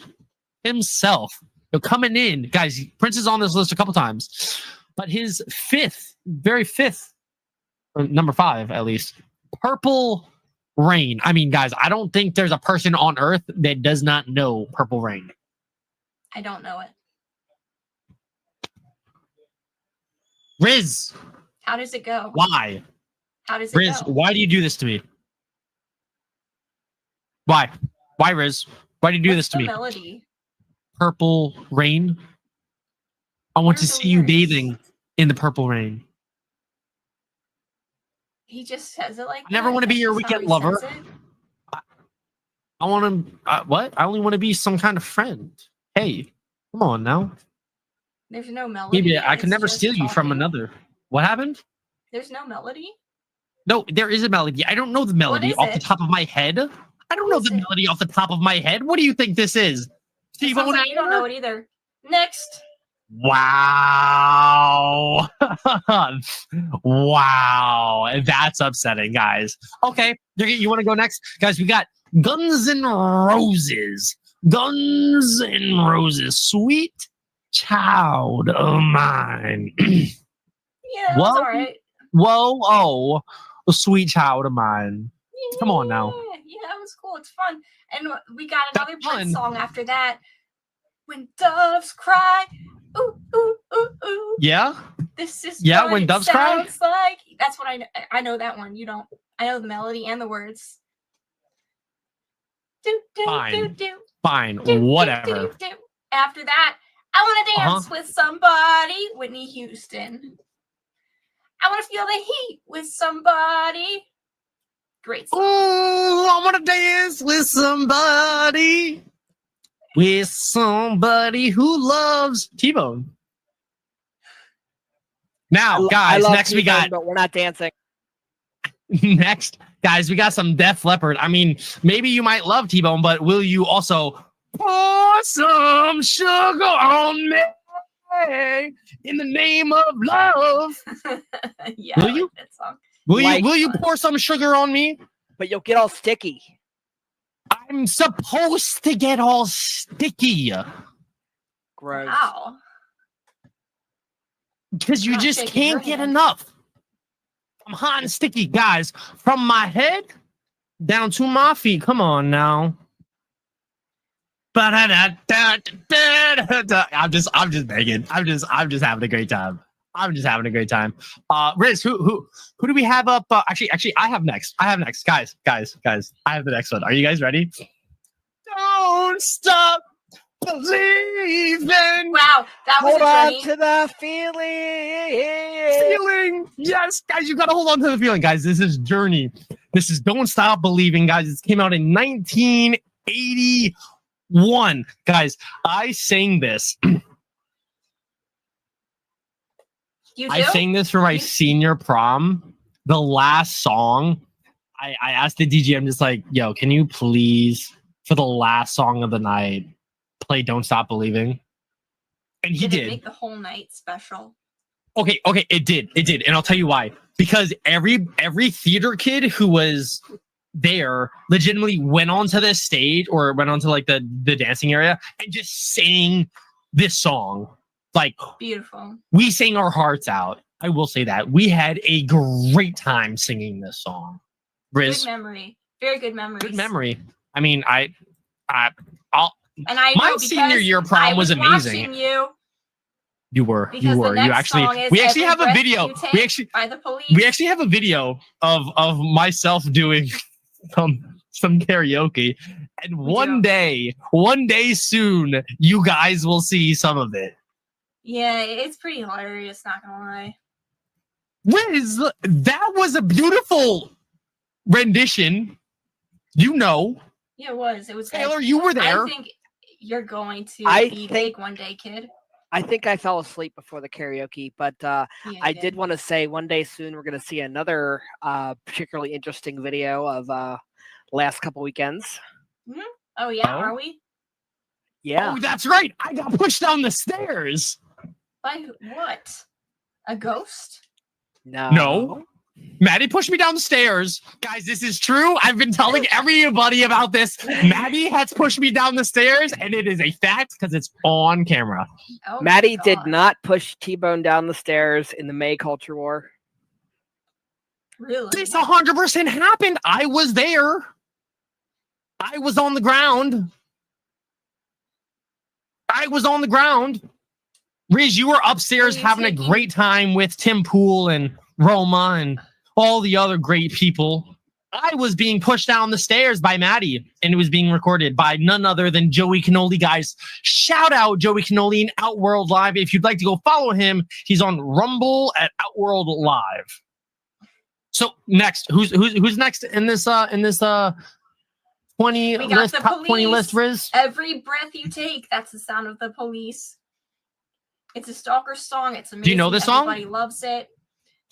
himself. So coming in, guys, Prince is on this list a couple times, but his very fifth, number 5 at least, Purple Rain. I mean, guys, I don't think there's a person on earth that does not know Purple Rain. I don't know it. Riz. How does it go? Why? How does it Riz, go? why do you do this to me? Why? Why, Riz? Why do you do this to me? Melody? Purple Rain. I want to see you bathing in the purple rain. He just says it like I never want to be your weekend lover. I want to, what? I only want to be some kind of friend. Hey, come on now. There's no melody. Maybe I could never steal you from another. What happened? There's no melody? No, there is a melody. I don't know the melody off the top of my head. I don't know the melody off the top of my head. What do you think this is? T-Bone, you don't know it either. Next. Wow. Wow. That's upsetting, guys. Okay. You want to go next? Guys, we got Guns N' Roses. Guns N' Roses. Sweet Child of Mine. Yeah, that's all right. Whoa, oh, Sweet Child of Mine. Yeah, come on now. Yeah, that was cool. It's fun. And we got another Prince song after that. When Doves Cry. Ooh, ooh, ooh, ooh. Yeah? This is what When Doves Cry? Like. That's what I know. I know that one. You don't. I know the melody and the words. Fine. Whatever. Do. After that, I want to dance with somebody. Whitney Houston. I want to feel the heat with somebody. Great song. Ooh, I want to dance with somebody. With somebody who loves T-Bone. Now, guys, next we got... But we're not dancing. Next, guys, we got some Def Leppard. I mean, maybe you might love T-Bone, but will you also pour some sugar on me in the name of love? Yeah, will you? Like that song. Will you pour some sugar on me? But you'll get all sticky. I'm supposed to get all sticky. Gross. Wow. Because you just can't get enough. I'm hot and sticky, guys. From my head down to my feet. Come on now. I'm just begging. I'm just having a great time. Riz, who do we have up? Actually, I have next. Guys. I have the next one. Are you guys ready? Don't stop believing. Wow, that was hold a on journey. to the feeling. Yes, guys, you gotta hold on to the feeling, guys. This is Journey. This is Don't Stop Believing, guys. It came out in 1981. Guys, I sang this. I sang this for my senior prom. The last song, I asked the DJ, I'm just like, yo, can you please, for the last song of the night, play Don't Stop Believing? And he did. It make the whole night special? Okay, it did. And I'll tell you why. Because every theater kid who was there legitimately went onto this stage or went onto like the dancing area and just sang this song. Like, beautiful. We sang our hearts out. I will say that. We had a great time singing this song. Riz. Good memory. Very good memories. Good memory. I mean, I'll. And I My know senior year prom was amazing. Watching you. You were. Because You the were. next You actually. song is We actually Every have a Breath video. You Take We actually. by the Police. We actually have a video of myself doing some karaoke, and one day soon, you guys will see some of it. Yeah, it's pretty hilarious. Not gonna lie. Riz, that was a beautiful rendition. You know, Yeah, it was. It was. Taylor, you were there. I think you're going to be big one day, kid. I think I fell asleep before the karaoke, but I did want to say one day soon we're going to see another particularly interesting video of last couple weekends. Mm-hmm. Oh yeah, are we? Yeah. Oh, that's right. I got pushed down the stairs. By what? A ghost? No. Maddie pushed me down the stairs. Guys, this is true. I've been telling everybody about this. Maddie has pushed me down the stairs, and it is a fact because it's on camera. Oh, Maddie did not push T-Bone down the stairs in the May Culture War. Really? This 100% happened. I was there. I was on the ground. Riz, you were upstairs having a great time with Tim Pool and Roma and all the other great people. I was being pushed down the stairs by Maddie, and it was being recorded by none other than Joey Cannoli. Guys, shout out Joey Cannoli in Outworld Live. If you'd like to go follow him, he's on Rumble at Outworld Live. So next, who's next in this 20 list, top 20 list, Riz? Every breath you take, that's the sound of the police. It's a stalker song. It's amazing. Do you know this song? Everybody loves it.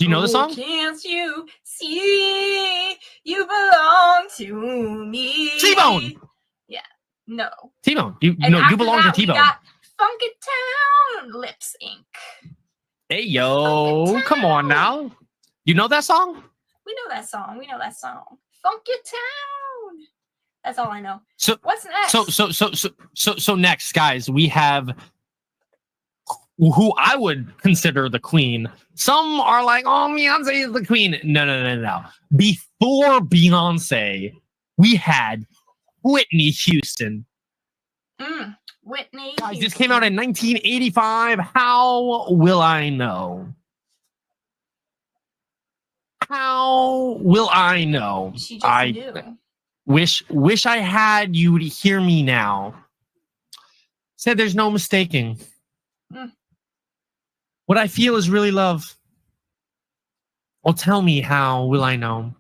Do you know the song? Can't you see you belong to me? T-Bone. Yeah. No. T-Bone. You belong to T-Bone. We got Funk It Town, Lip Sync. Hey yo, come on now. You know that song? We know that song. Funk It Town. That's all I know. So what's next? So next, guys, we have who I would consider the queen. Some are like, oh, Beyonce is the queen. No. Before Beyonce, we had Whitney Houston. Whitney. Guys, this came out in 1985. How will I know? How will I know? She just knew. Wish I had you to hear me now. Said there's no mistaking. What I feel is really love. Well, tell me, how will I know?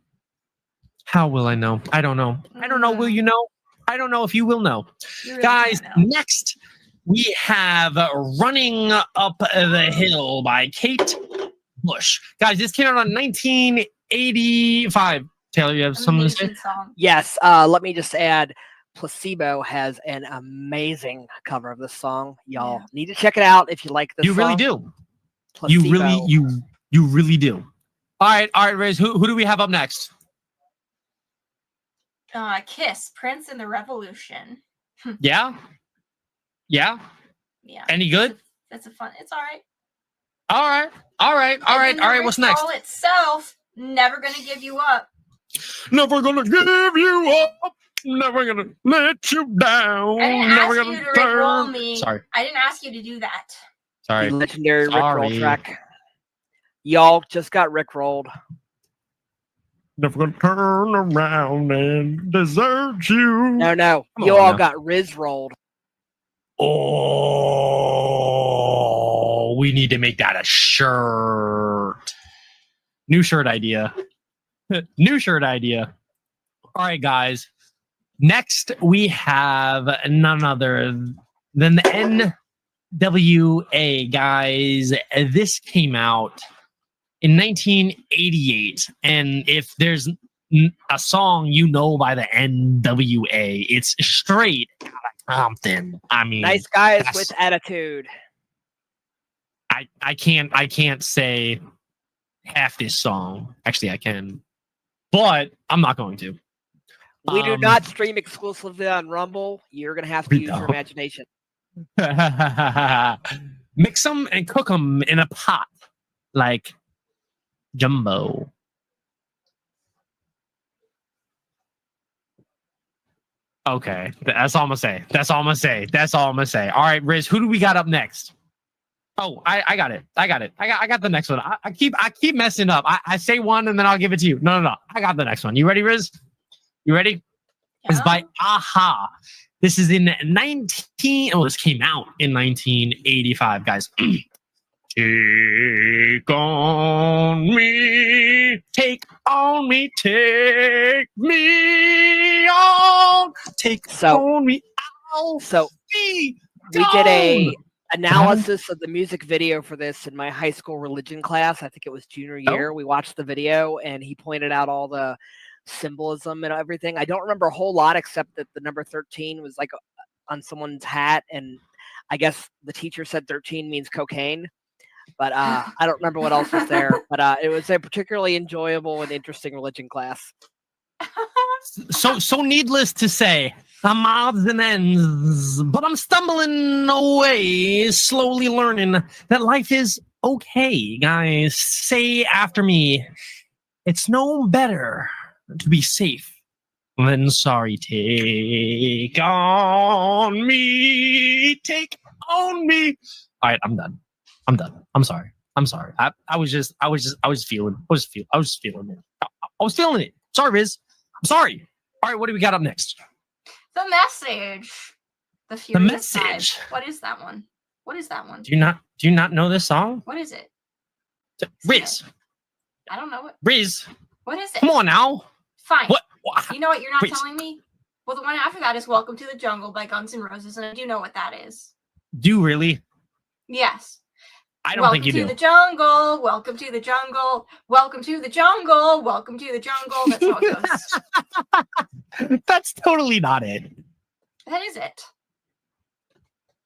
How will I know? I don't know. I don't know. Will you know? I don't know if you will know. Really guys, next we have Running Up the Hill by Kate Bush. Guys, this came out in 1985. Taylor, you have something to say? Yes. Let me just add, Placebo has an amazing cover of this song. Y'all need to check it out if you like this song. You really do. Placebo. You really do. All right, Riz. Who do we have up next? Kiss, Prince and the Revolution. Yeah. Any good? That's a fun. It's all right. All right. What's next? Rickroll itself, Never Gonna Give You Up. Never gonna give you up. Never gonna let you down. I didn't Never ask gonna you to Rickroll me. Sorry. I didn't ask you to do that. Sorry. The legendary Rickroll track. Y'all just got Rickrolled. Never gonna turn around and desert you. No. You all got Riz rolled. Oh, we need to make that a shirt. New shirt idea. New shirt idea. All right, guys. Next, we have none other than the NWA, guys. This came out in 1988, and if there's a song you know by the NWA, it's Straight Outta Compton. I mean, nice guys with attitude. I can't say half this song. Actually, I can, but I'm not going to. We do not stream exclusively on Rumble. You're gonna have to use your imagination. Mix them and cook them in a pot like Jumbo. Okay, that's all I'm gonna say. That's all I'm gonna say. That's all I'm gonna say. All right, Riz, who do we got up next? Oh, I got it. I got the next one. I keep messing up. I say one and then I'll give it to you. No. I got the next one. You ready, Riz? You ready? Yeah. It's by Aha. This is in 19. Oh, this came out in 1985, guys. Take on me, take on me, take me on, on me, so me we did a analysis of the music video for this in my high school religion class. I think it was junior year. We watched the video and he pointed out all the symbolism and everything. I don't remember a whole lot except that the number 13 was like on someone's hat, and I guess the teacher said 13 means cocaine. But I don't remember what else was there. But it was a particularly enjoyable and interesting religion class. So needless to say, I'm odds and ends, but I'm stumbling away, slowly learning that life is okay, guys. Say after me, it's no better to be safe than sorry. Take on me, take on me. All right, I'm done. I'm sorry. I was feeling it. I was feeling it. Sorry, Riz. I'm sorry. All right, what do we got up next? The Message. The Message. Five. What is that one? Do you not know this song? What is it? Riz. I don't know it. Riz. What is it? Come on now. Fine. What? You know what you're not Riz. telling me? Well, the one after that is Welcome to the Jungle by Guns N' Roses, and I do know what that is. Do you really? Yes. I don't think you do. Welcome to the jungle. Welcome to the jungle. Welcome to the jungle. Welcome to the jungle. That's how it goes. That's totally not it. That is it.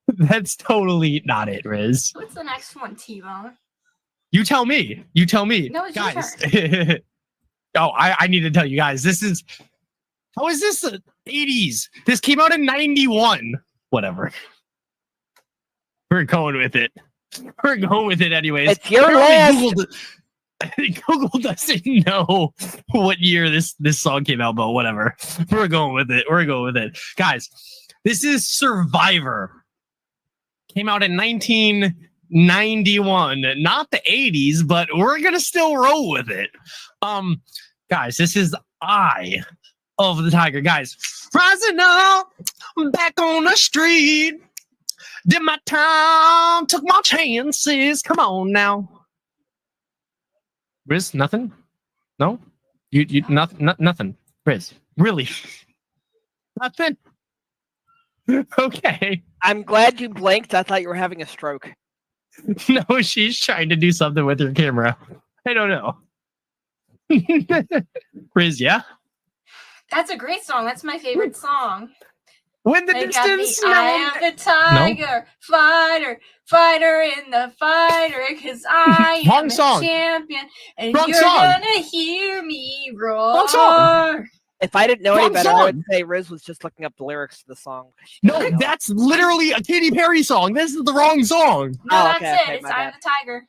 That's totally not it, Riz. What's the next one, T-Bone? You tell me. No, it's guys. your turn. I need to tell you guys. How is this the 80s? This came out in 91. Whatever. We're going with it. We're going with it anyways. It's your list. Google doesn't know what year this song came out, but whatever. We're going with it. Guys, this is Survivor. Came out in 1991. Not the 80s, but we're going to still roll with it. Guys, this is Eye of the Tiger. Guys, rising up, back on the street. Did my time, took my chances. Come on now. Riz, nothing? No? You nothing. Riz, really? Nothing? Okay. I'm glad you blinked. I thought you were having a stroke. No, she's trying to do something with her camera. I don't know. Riz, yeah? That's a great song. That's my favorite song. When the distance, I am the tiger, fighter in the fighter, because I am a champion, and you're gonna hear me roar. If I didn't know any better, I would say Riz was just looking up the lyrics to the song. No, that's literally a Katy Perry song. This is the wrong song. No, that's it. It's I am the tiger.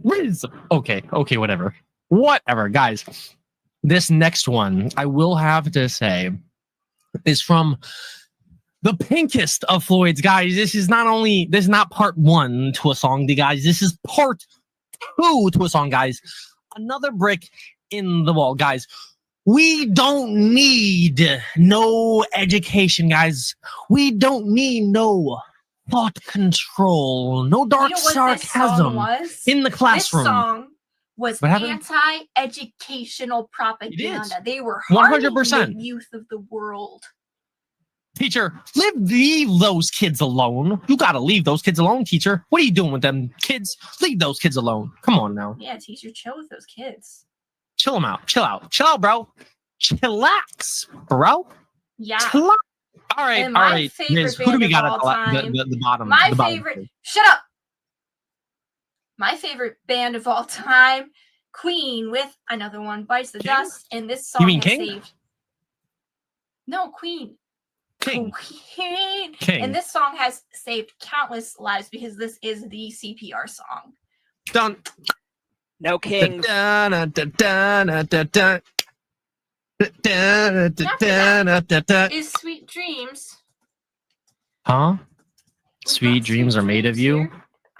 Riz. Okay, whatever. Whatever, guys. This next one, I will have to say, is from the pinkest of Floyd's. Guys, this is not part one to a song, guys. This is part two to a song, guys. Another brick in the wall, guys. We don't need no education, guys. We don't need no thought control, no dark sarcasm in the classroom. This song was anti-educational propaganda. They were harming the youth of the world. Teacher, leave those kids alone. You gotta leave those kids alone, teacher. What are you doing with them kids? Leave those kids alone. Come on now. Yeah, teacher, chill with those kids. Chill them out. Chill out, bro. Chillax, bro. Yeah. Chillax. All right. Miz, who do we got at the bottom? Shut up. My favorite band of all time, Queen, with Another One Bites the Dust, and this song has saved. No, Queen. King. And this song has saved countless lives because this is the CPR song. Dun. No kings. Is Sweet Dreams. Huh? Sweet dreams are made of you.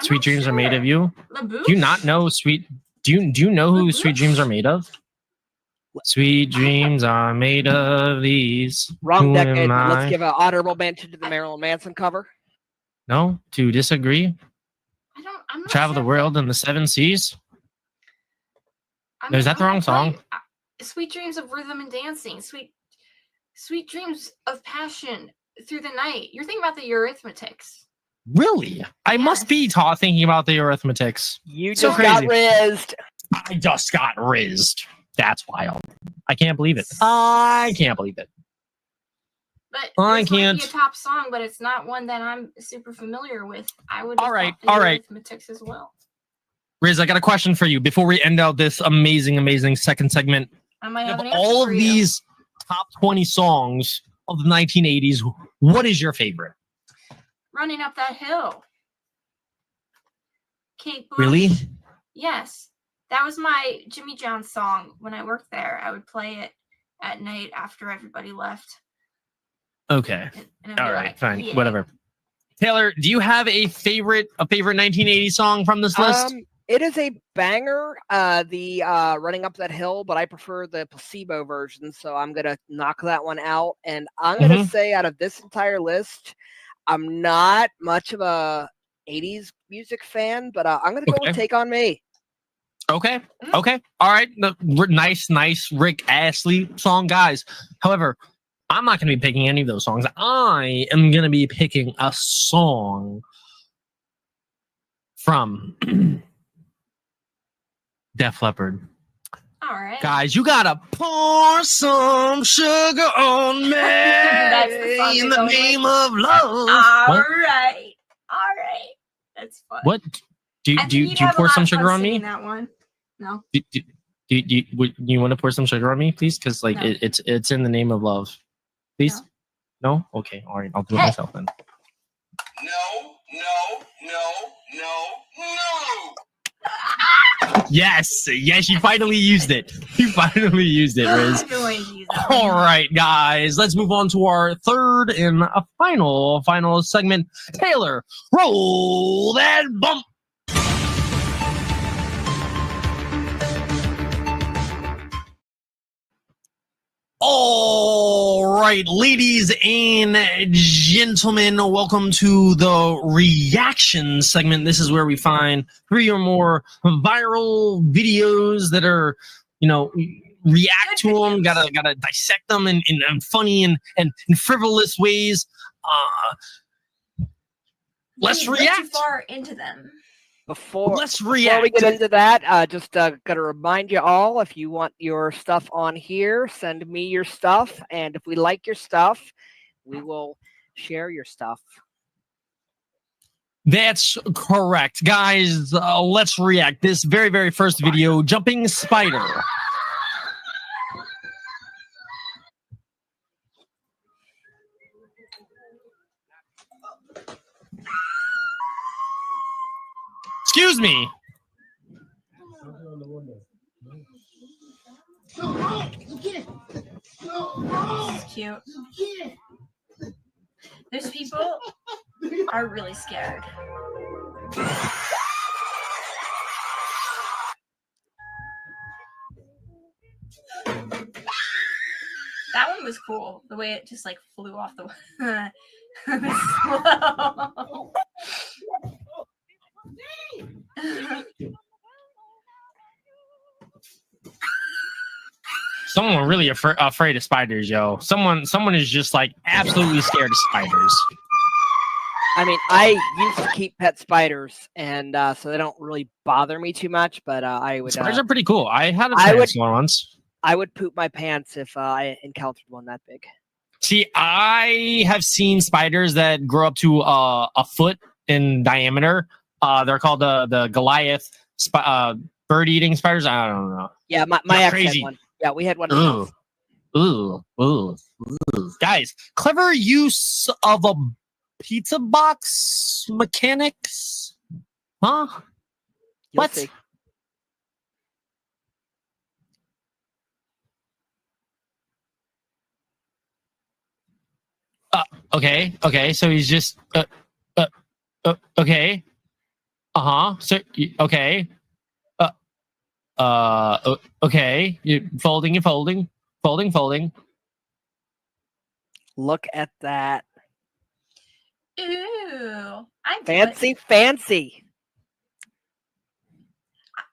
Sweet dreams are made of you. Do you not know sweet? Do you know who sweet dreams are made of? Sweet dreams are made of these. Wrong decade. Let's give an honorable mention to the Marilyn Manson cover. No, to disagree. I'm not Travel sure. the world in the 7 seas. Is that the wrong song? Sweet dreams of rhythm and dancing. Sweet dreams of passion through the night. You're thinking about the Eurythmics. Really? I must be thinking about the Eurythmics. You just got rizzed. I just got rizzed. That's wild. I can't believe it. I can't believe it. But I this can't. might be a top song, but it's not one that I'm super familiar with. I would have thought the Eurythmics as well. Riz, I got a question for you before we end out this amazing second segment. I might have an all of these top 20 songs of the 1980s, what is your favorite? Running Up That Hill. Kate Bush. Really? Yes. That was my Jimmy John song when I worked there. I would play it at night after everybody left. Okay. All right, like, fine. yeah. Whatever. Taylor, do you have a favorite 1980 song from this list? It is a banger, the Running Up That Hill, but I prefer the Placebo version, so I'm going to knock that one out. And I'm going to say out of this entire list, I'm not much of a 80s music fan, but I'm going to go with Take On Me. Okay. Okay. All right. Nice Rick Astley song, guys. However, I'm not going to be picking any of those songs. I am going to be picking a song from Def Leppard. All right. Guys, you gotta pour some sugar on me in the name of love. All right. That's fun. What? Do you pour some sugar on me? That one. No. Do you want to pour some sugar on me, please? Because like No. it's in the name of love. Please? No? Okay. All right. I'll do it myself then. No. Yes, you finally used it. You finally used it, Riz. All right, guys, let's move on to our third and a final segment. Taylor, roll that bump. All right, ladies and gentlemen, welcome to the reaction segment. This is where we find 3 or more viral videos that are, react to them. Gotta dissect them in funny and frivolous ways. Let's react. Too far into them. Before we get into that, just got to remind you all, if you want your stuff on here, send me your stuff. And if we like your stuff, we will share your stuff. That's correct. Guys, let's react. This very, very first video, Jumping Spider. Excuse me. It's cute. Those people are really scared. That one was cool. The way it just like flew off the slow. Someone really afraid of spiders, yo. Someone is just like absolutely scared of spiders. I mean, I used to keep pet spiders, and so they don't really bother me too much. But I would. Spiders are pretty cool. I had a tarantula once. I would poop my pants if I encountered one that big. See, I have seen spiders that grow up to a foot in diameter. They're called the Goliath bird-eating spiders. I don't know. Yeah, my ex had one. Yeah, we had one. Ooh. Guys, clever use of a pizza box mechanics. Huh? What? Okay. So he's just okay. So okay. Okay. You folding. Look at that. Ooh, Fancy.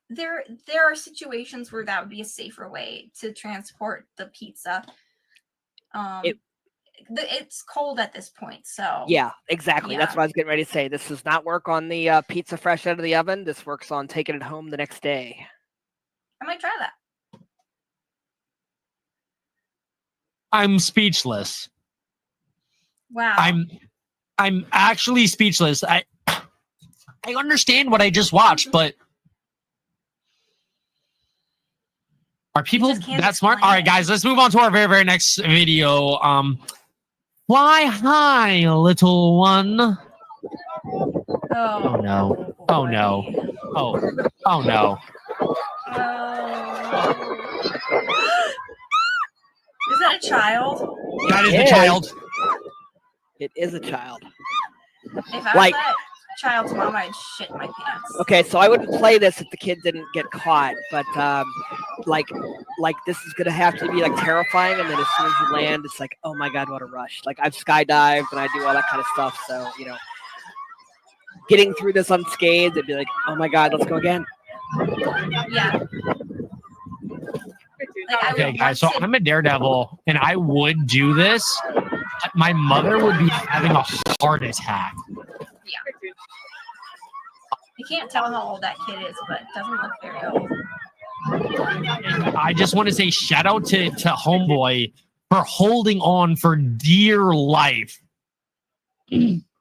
There are situations where that would be a safer way to transport the pizza. It's cold at this point, so yeah, exactly. That's what I was getting ready to say. This does not work on the pizza fresh out of the oven. This works on taking it home the next day. I might try that. I'm speechless. Wow. I'm actually speechless. I understand what I just watched, but are people that smart? All right, guys, let's move on to our very, very next video. Fly high, little one. Oh no. Boy. Oh no. Oh no. Is that a child? That is the child. It is a child. If I was that child's mom, I'd shit my pants. Okay, so I wouldn't play this if the kid didn't get caught, but like this is gonna have to be like terrifying, and then as soon as you land, it's like, oh my god, what a rush! Like I've skydived and I do all that kind of stuff, so getting through this unscathed, it'd be like, oh my god, let's go again. Yeah. Okay, guys, so I'm a daredevil, and I would do this. My mother would be having a heart attack. Yeah. You can't tell how old that kid is, but it doesn't look very old. And I just want to say shout out to Homeboy for holding on for dear life.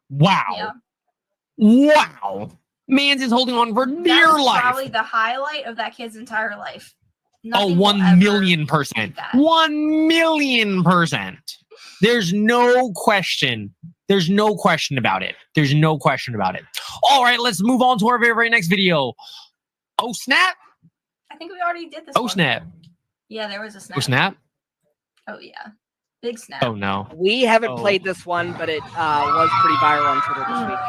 Wow. Yeah. Wow. Mans is holding on for dear life. Probably the highlight of that kid's entire life. Nothing 1,000,000%. 1,000,000%. There's no question. There's no question about it. All right, let's move on to our very, very next video. Oh, snap. I think we already did this. Oh, snap. Yeah, there was a snap. Oh, snap. Oh, yeah. Big snap. Oh, no. We haven't played this one, but it was pretty viral on Twitter this week.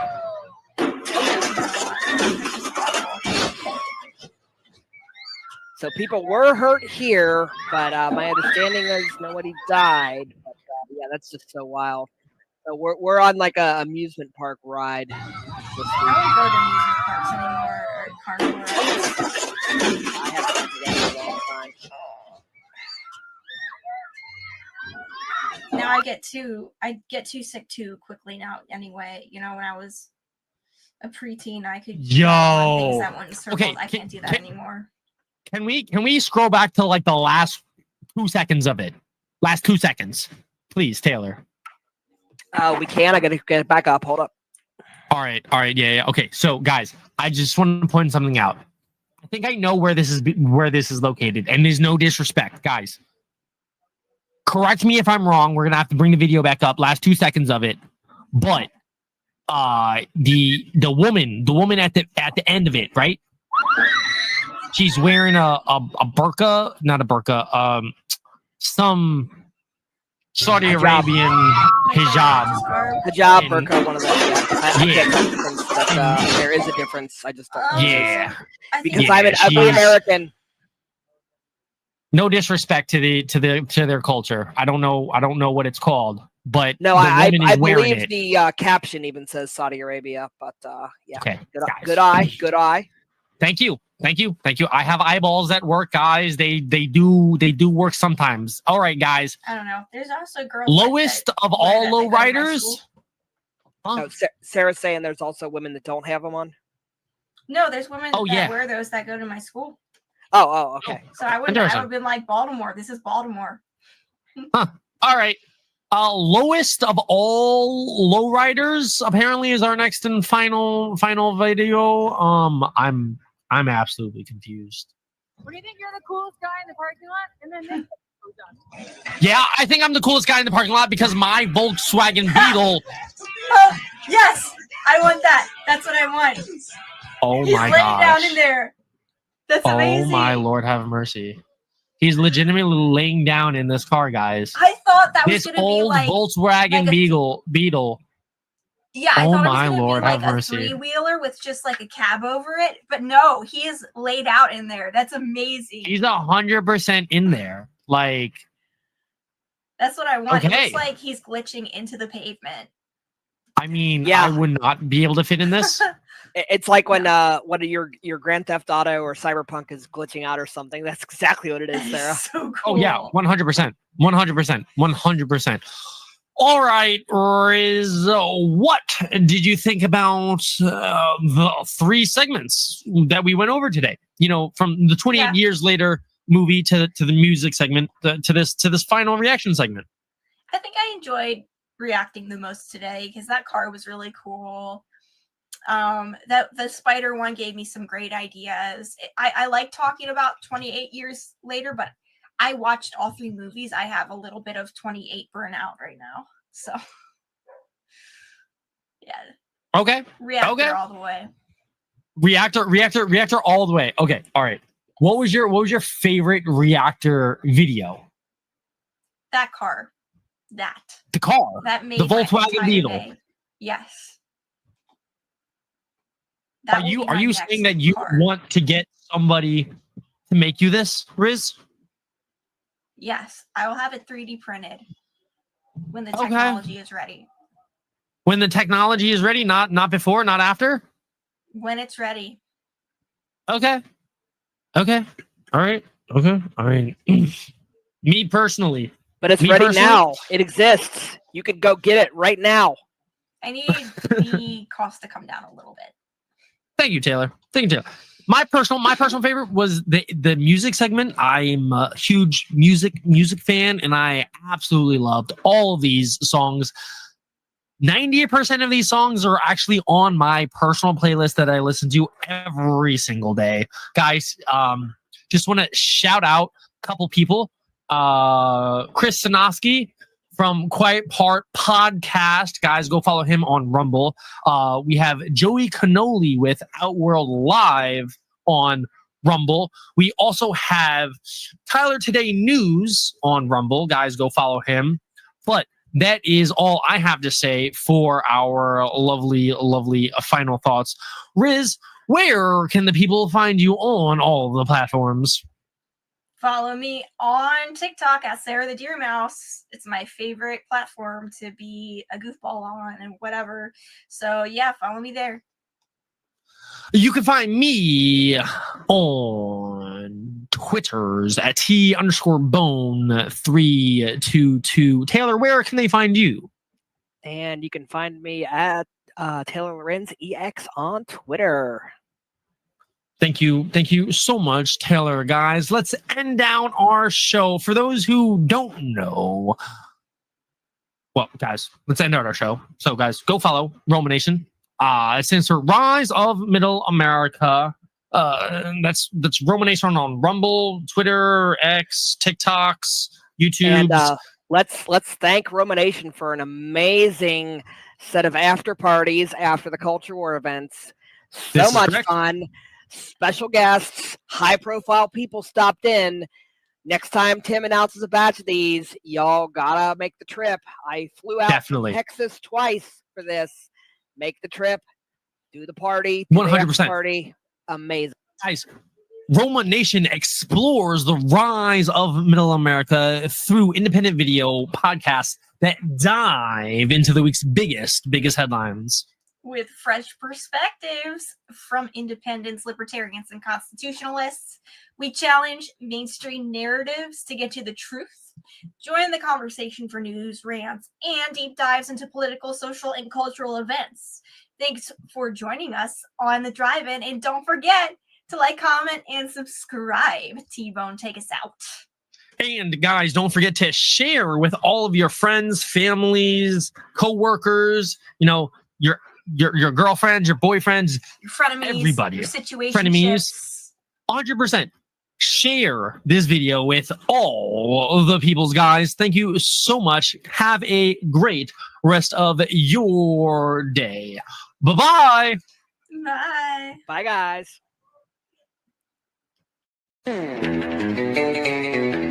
So people were hurt here, but my understanding is nobody died. But, yeah, that's just so wild. So we're on like a amusement park ride this week. I don't go to amusement parks anymore or carnival rides. I haven't been to that in a long time. Now I get too sick too quickly now anyway. When I was a preteen, I could things that went in circles. Okay, I can't do that anymore. Can we scroll back to like the last 2 seconds of it? Last 2 seconds. Please, Taylor. We can. I gotta get it back up. Hold up. All right. Yeah. Okay. So, guys, I just want to point something out. I think I know where this is located, and there's no disrespect, guys. Correct me if I'm wrong. We're gonna have to bring the video back up. Last 2 seconds of it, but the woman at the end of it, right? She's wearing a burqa, not a burqa. Some Saudi Arabian hijab. Hijab, burqa, one of those. Yeah. But there is a difference. I just don't know. Yeah. Because I'm an ugly American. No disrespect to their culture. I don't know what it's called, but no, I believe the caption even says Saudi Arabia. But yeah. Okay. Good eye. Thank you. I have eyeballs that work, guys. They do work sometimes. All right, guys. I don't know. There's also girls. Lowest of all low riders. Huh? Sarah's saying there's also women that don't have them on. No, there's women that wear those that go to my school. Oh, okay. So I would have been like Baltimore. This is Baltimore. Huh. All right. Lowest of all lowriders apparently is our next and final video. I'm absolutely confused. What do you think? You're the coolest guy in the parking lot, and then this goes on. Yeah, I think I'm the coolest guy in the parking lot because my Volkswagen Beetle. Oh, yes, I want that. That's what I want. Oh He's my laying gosh. down in there. That's amazing. Oh my Lord, have mercy. He's legitimately laying down in this car, guys. I thought that was This going to be old like Volkswagen like Beetle. Yeah, I Oh thought my it was going Lord, to be like have a mercy. three-wheeler with just like a cab over it, but no, he is laid out in there. That's amazing. He's 100% in there. Like, that's what I want. Okay. It looks like he's glitching into the pavement. I mean, Yeah. I would not be able to fit in this. It's like when one of your Grand Theft Auto or Cyberpunk is glitching out or something. That's exactly what it is, Sarah. So cool. Oh yeah, 100%, 100%, 100%. All right, Riz, what did you think about the 3 segments that we went over today? You know, from the 28 years later movie to the music segment to this final reaction segment. I think I enjoyed reacting the most today because that car was really cool. That the spider one gave me some great ideas. I like talking about 28 years later, but I watched all 3 movies. I have a little bit of 28 burnout right now. So yeah. Okay. Reactor all the way. Reactor all the way. Okay. All right. What was your favorite reactor video? That car. The car. That made the Volkswagen Beetle. Day. Yes. Are you saying that you want to get somebody to make you this, Riz? Yes, I will have it 3D printed when the technology is ready. When the technology is ready, not before, not after? When it's ready. Okay. All right. Okay. All right. Me personally. But it's ready now. It exists. You can go get it right now. I need the cost to come down a little bit. Thank you, Taylor. My personal favorite was the music segment. I'm a huge music fan, and I absolutely loved all of these songs. 90% of these songs are actually on my personal playlist that I listen to every single day. Guys, just want to shout out a couple people. Chris Sanoski from Quiet Part Podcast. Guys, go follow him on Rumble. We have Joey Cannoli with Outworld Live on Rumble. We also have Tyler Today News on Rumble. Guys, go follow him. But that is all I have to say for our lovely final thoughts. Riz, where can the people find you on all of the platforms? Follow me on TikTok at Sarah the Deer Mouse. It's my favorite platform to be a goofball on and whatever. So yeah, follow me there. You can find me on Twitters at T_bone322. Taylor, where can they find you? And you can find me at Taylor Lorenz EX on Twitter. Thank you so much, Taylor. Guys, let's end down our show. For those who don't know, well, guys, let's end out our show. So, guys, go follow Romanation. It stands for Rise of Middle America. That's Romanation on Rumble, Twitter, X, TikToks, YouTube. And let's thank Romanation for an amazing set of after parties after the Culture War events. So much fun. Special guests, high profile people stopped in. Next time Tim announces a batch of these, y'all gotta make the trip. I flew out to Texas twice for this. Make the trip, do the party, 100% party. Amazing. Guys, Romanation explores the rise of Middle America through independent video podcasts that dive into the week's biggest headlines. With fresh perspectives from independents, libertarians, and constitutionalists, we challenge mainstream narratives to get to the truth. Join the conversation for news, rants, and deep dives into political, social, and cultural events. Thanks for joining us on the Drive-In, and don't forget to like, comment, and subscribe. T-Bone, take us out. And guys, don't forget to share with all of your friends, families, co-workers, your girlfriends, your boyfriends, your frenemies, everybody, your situationships. Frenemies, 100%. Share this video with all of the peoples, guys. Thank you so much. Have a great rest of your day. Bye-bye. Bye. Bye, guys. lot.